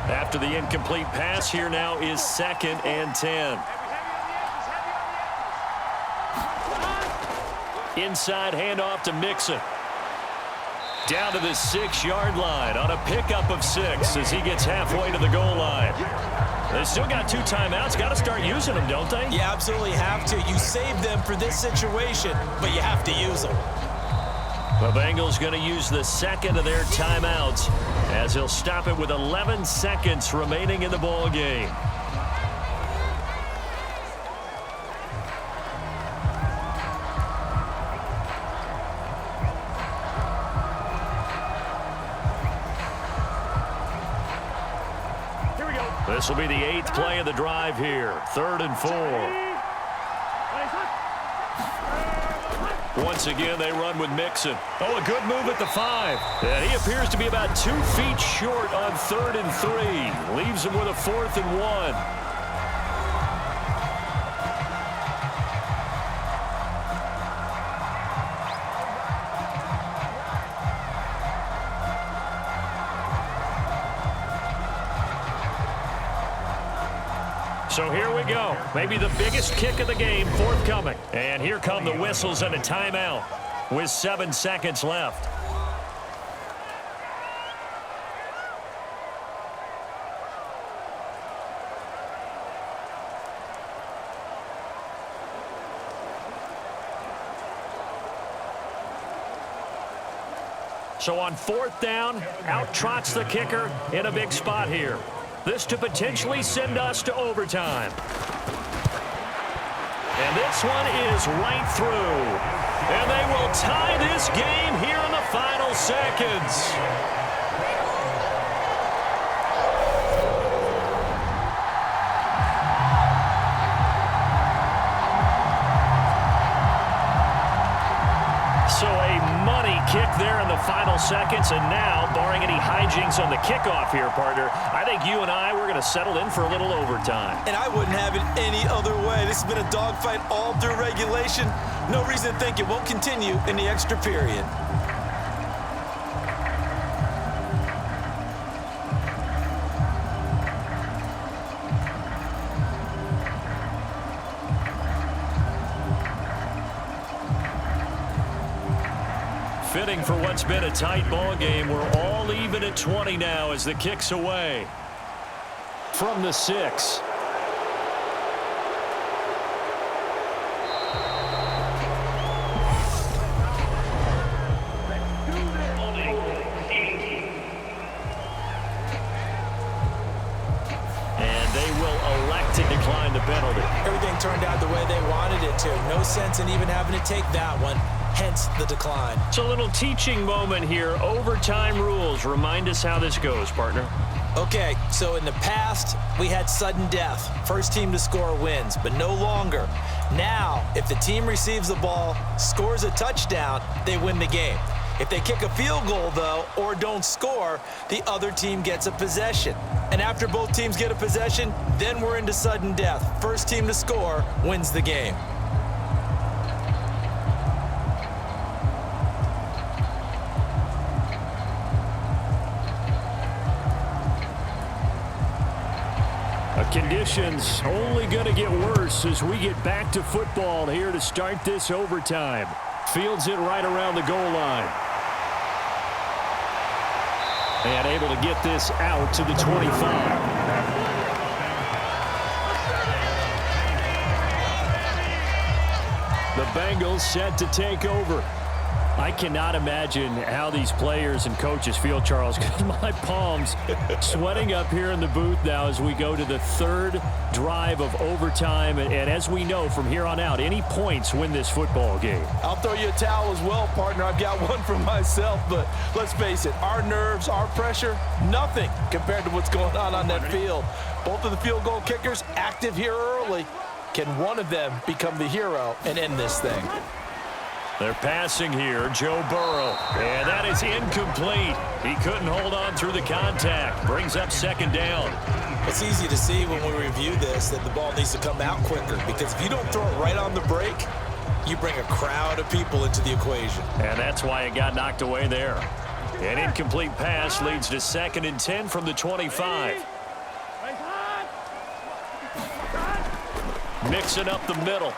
E: After the incomplete pass, here now is 2nd and 10. Inside handoff to Mixon. Down to the 6-yard line on a pickup of 6 as he gets halfway to the goal line. They still got 2 timeouts. Got to start using them, don't they?
C: You absolutely have to. You save them for this situation, but you have to use them.
E: The Bengals going to use the 2nd of their timeouts as he'll stop it with 11 seconds remaining in the ball game. This will be the 8th play of the drive here. 3rd and 4. Once again, they run with Mixon. Oh, a good move at the 5. And he appears to be about 2 feet short on 3rd and 3. Leaves him with a 4th and 1.
B: So here we go. Maybe the biggest kick of the game forthcoming. And here come the whistles and a timeout with 7 seconds left. So on 4th down, out trots the kicker in a big spot here. This to potentially send us to overtime. And this one is right through. And they will tie this game here in the final seconds. So a money kick there in the final seconds, and now, barring any hijinks on the kickoff here, partner, I think you and I, we're going to settle in for a little overtime.
C: And I wouldn't have it any other way. This has been a dogfight all through regulation. No reason to think it won't continue in the extra period.
B: Fitting for what's been a tight ball game. We're all even at 20 now as the kick's away. From the 6. And they will elect to decline the penalty.
C: Everything turned out the way they wanted it to. No sense in even having to take that one. Hence the decline.
B: It's a little teaching moment here. Overtime rules. Remind us how this goes, partner.
C: Okay, so in the past, we had sudden death. First team to score wins, but no longer. Now, if the team receives the ball, scores a touchdown, they win the game. If they kick a field goal, though, or don't score, the other team gets a possession. And after both teams get a possession, then we're into sudden death. First team to score wins the game.
B: Conditions only going to get worse as we get back to football here to start this overtime. Fields it right around the goal line. And able to get this out to the 25. The Bengals set to take over. I cannot imagine how these players and coaches feel, Charles, because my palms sweating up here in the booth now as we go to the 3rd drive of overtime. And as we know from here on out, any points win this football game.
C: I'll throw you a towel as well, partner. I've got one for myself, but let's face it, our nerves, our pressure, nothing compared to what's going on that field. Both of the field goal kickers active here early. Can one of them become the hero and end this thing?
B: They're passing here, Joe Burrow, and that is incomplete. He couldn't hold on through the contact. Brings up 2nd down.
C: It's easy to see when we review this that the ball needs to come out quicker, because if you don't throw it right on the break, you bring a crowd of people into the equation.
B: And that's why it got knocked away there. An incomplete pass leads to 2nd and 10 from the 25. Mixing up the middle.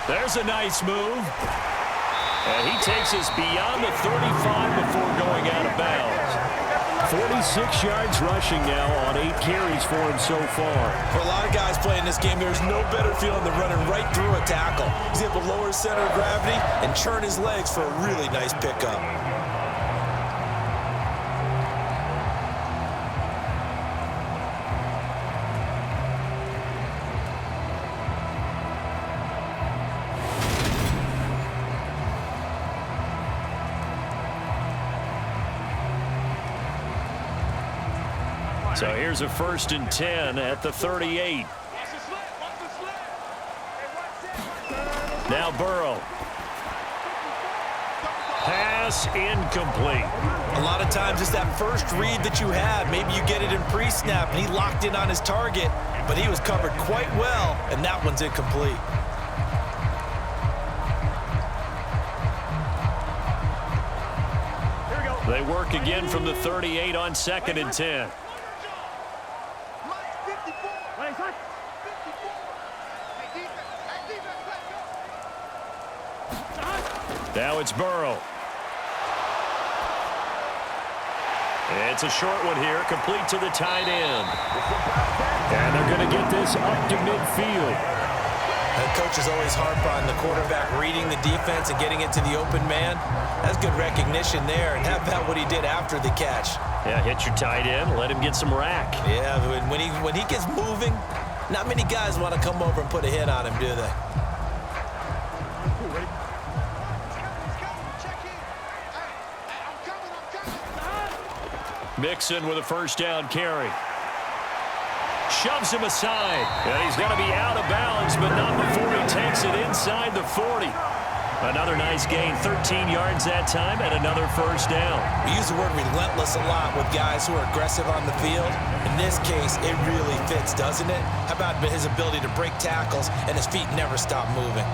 B: There's a nice move. And he takes us beyond the 35 before going out of bounds. 46 yards rushing now on 8 carries for him so far.
C: For a lot of guys playing this game, there's no better feeling than running right through a tackle. He's able to lower his center of gravity and churn his legs for a really nice pickup.
B: So here's a 1st and 10 at the 38. Now Burrow. Pass incomplete.
C: A lot of times it's that first read that you have. Maybe you get it in pre-snap and he locked in on his target, but he was covered quite well, and that one's incomplete.
B: They work again from the 38 on 2nd and 10. Now it's Burrow. It's a short one here, complete to the tight end. And they're going to get this up to midfield.
C: The coaches always harp on the quarterback reading the defense and getting it to the open man. That's good recognition there. And how about what he did after the catch?
B: Yeah, hit your tight end, let him get some rack.
C: Yeah, when he gets moving, not many guys want to come over and put a hit on him, do they?
B: Mixon with a first down carry. Shoves him aside. And he's going to be out of bounds, but not before he takes it inside the 40. Another nice gain, 13 yards that time, and another first down.
C: We use the word relentless a lot with guys who are aggressive on the field. In this case, it really fits, doesn't it? How about his ability to break tackles and his feet never stop moving?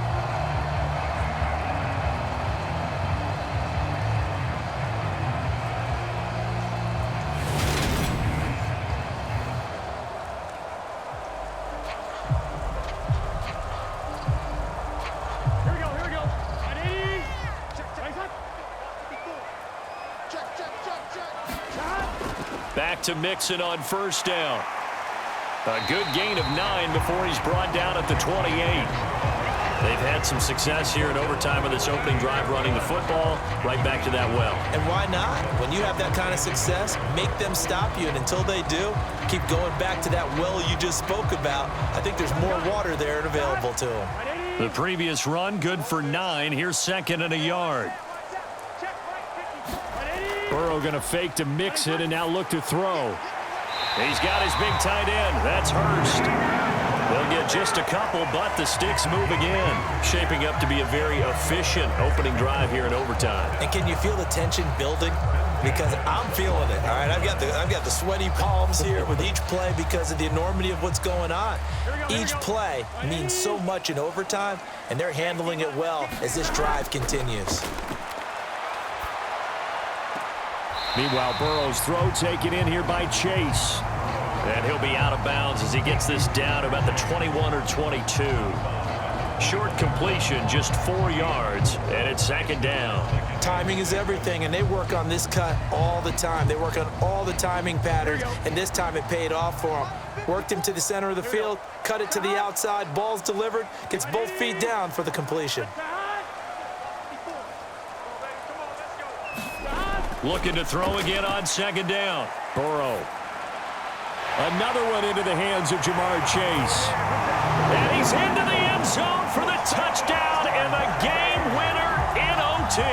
B: Back to Mixon on first down. A good gain of 9 before he's brought down at the 28. They've had some success here in overtime of this opening drive running the football. Right back to that well.
C: And why not? When you have that kind of success, make them stop you. And until they do, keep going back to that well you just spoke about. I think there's more water there and available to them.
B: The previous run, good for 9. Here's second and a yard.
E: Burrow going to fake to Mixon and now look to throw.
B: He's got his big tight end. That's Hurst. They'll get just a couple, but the sticks move again. Shaping up to be a very efficient opening drive here in overtime.
C: And can you feel the tension building? Because I'm feeling it, all right? I've got the sweaty palms here with each play because of the enormity of what's going on. Each play means so much in overtime, and they're handling it well as this drive continues.
E: Meanwhile, Burrow's throw taken in here by Chase.
B: And he'll be out of bounds as he gets this down about the 21 or 22. Short completion, just 4 yards, and it's second down.
C: Timing is everything, and they work on this cut all the time. They work on all the timing patterns, and this time it paid off for them. Worked him to the center of the field, cut it to the outside, ball's delivered, gets both feet down for the completion.
B: Looking to throw again on second down.
E: Burrow. Another one into the hands of Jamar Chase.
B: And he's into the end zone for the touchdown and the game winner in OT.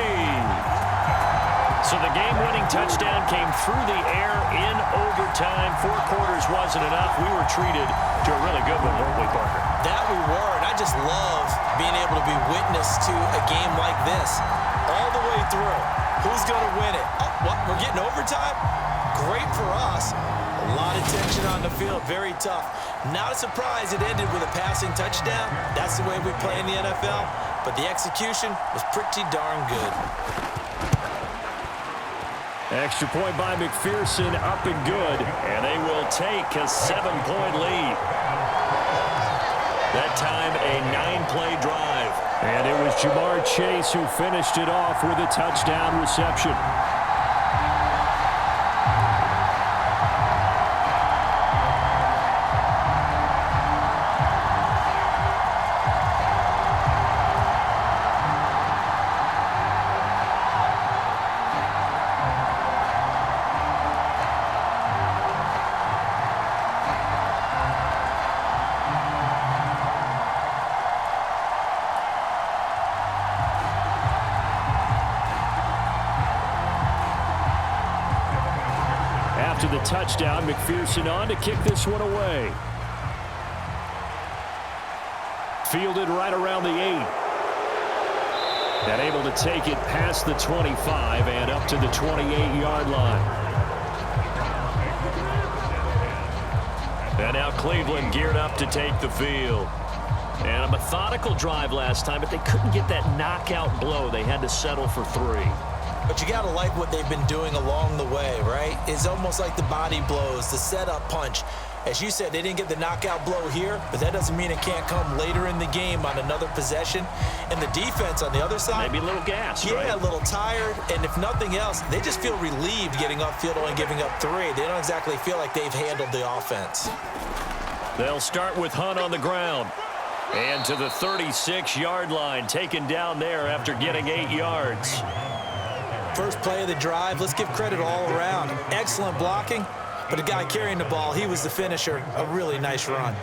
B: So the game-winning touchdown came through the air in overtime. 4 quarters wasn't enough. We were treated to a really good one, weren't we, Parker?
C: That we were, and I just love being able to be witness to a game like this all the way through. Who's going to win it? Oh, what? We're getting overtime? Great for us. A lot of tension on the field. Very tough. Not a surprise it ended with a passing touchdown. That's the way we play in the NFL. But the execution was pretty darn good.
B: Extra point by McPherson, up and good. And they will take a 7-point lead. That time a 9-play drive.
E: And it was Jamar Chase who finished it off with a touchdown reception. After the touchdown, McPherson on to kick this one away. Fielded right around the 8. And able to take it past the 25 and up to the 28-yard line. And now Cleveland geared up to take the field. And a methodical drive last time, but they couldn't get that knockout blow. They had to settle for 3.
C: But you got to like what they've been doing along the way, right? It's almost like the body blows, the setup punch. As you said, they didn't get the knockout blow here, but that doesn't mean it can't come later in the game on another possession. And the defense on the other side,
B: maybe a little gas,
C: yeah,
B: right?
C: a little tired. And if nothing else, they just feel relieved getting upfield only giving up 3. They don't exactly feel like they've handled the offense.
B: They'll start with Hunt on the ground. And to the 36-yard line, taken down there after getting 8 yards.
C: First play of the drive, let's give credit all around. Excellent blocking, but the guy carrying the ball, he was the finisher. A really nice run.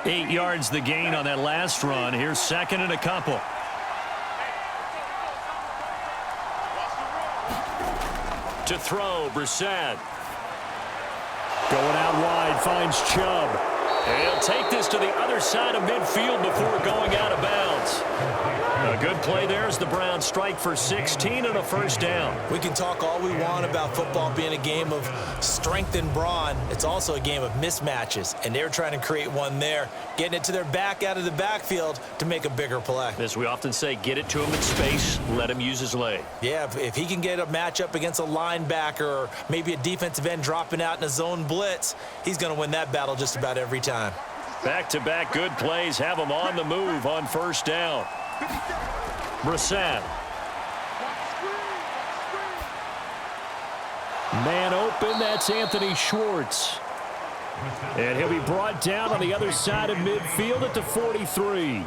B: 8 yards the gain on that last run. Here's second and a couple. To throw, Brissett. Going out wide, finds Chubb. And he'll take this to the other side of midfield before going out of bounds. A good play there as the Browns strike for 16 and a first down.
C: We can talk all we want about football being a game of strength and brawn. It's also a game of mismatches, and they're trying to create one there, getting it to their back out of the backfield to make a bigger play.
B: As we often say, get it to him in space, let him use his leg.
C: Yeah, if he can get a matchup against a linebacker or maybe a defensive end dropping out in a zone blitz, he's going to win that battle just about every time.
B: Back-to-back good plays have him on the move on first down. Brissett. Man open, that's Anthony Schwartz. And he'll be brought down on the other side of midfield at the 43.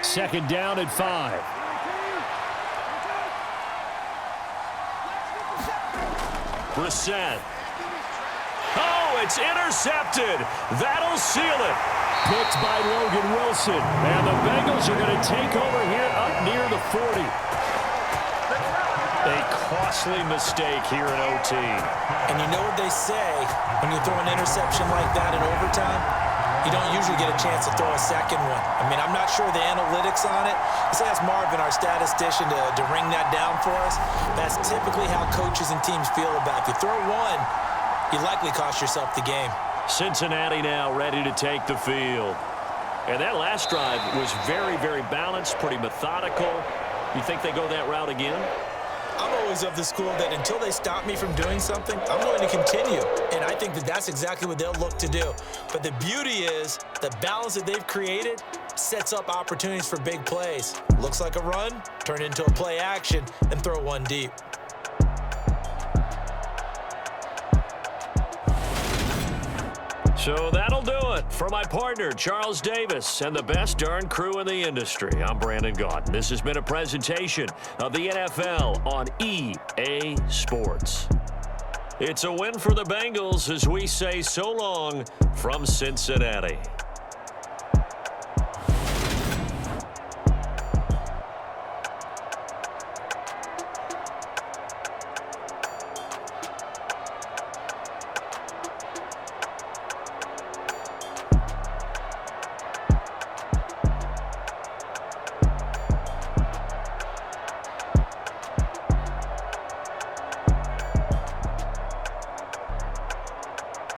B: Second down at 5. Brissett. Oh, it's intercepted. That'll seal it. Picked by Logan Wilson. And the Bengals are going to take over here up near the 40. A costly mistake here in OT.
C: And you know what they say when you throw an interception like that in overtime? You don't usually get a chance to throw a second one. I mean, I'm not sure the analytics on it. Let's ask Marvin, our statistician, to ring that down for us. That's typically how coaches and teams feel about it. If you throw one, you likely cost yourself the game.
B: Cincinnati now ready to take the field. And that last drive was very, very balanced, pretty methodical. You think they go that route again?
C: I'm always of the school that until they stop me from doing something, I'm going to continue. And I think that that's exactly what they'll look to do. But the beauty is the balance that they've created sets up opportunities for big plays. Looks like a run, turn into a play action, and throw one deep.
B: So that'll do it for my partner, Charles Davis, and the best darn crew in the industry. I'm Brandon Gaudin. This has been a presentation of the NFL on EA Sports. It's a win for the Bengals as we say so long from Cincinnati.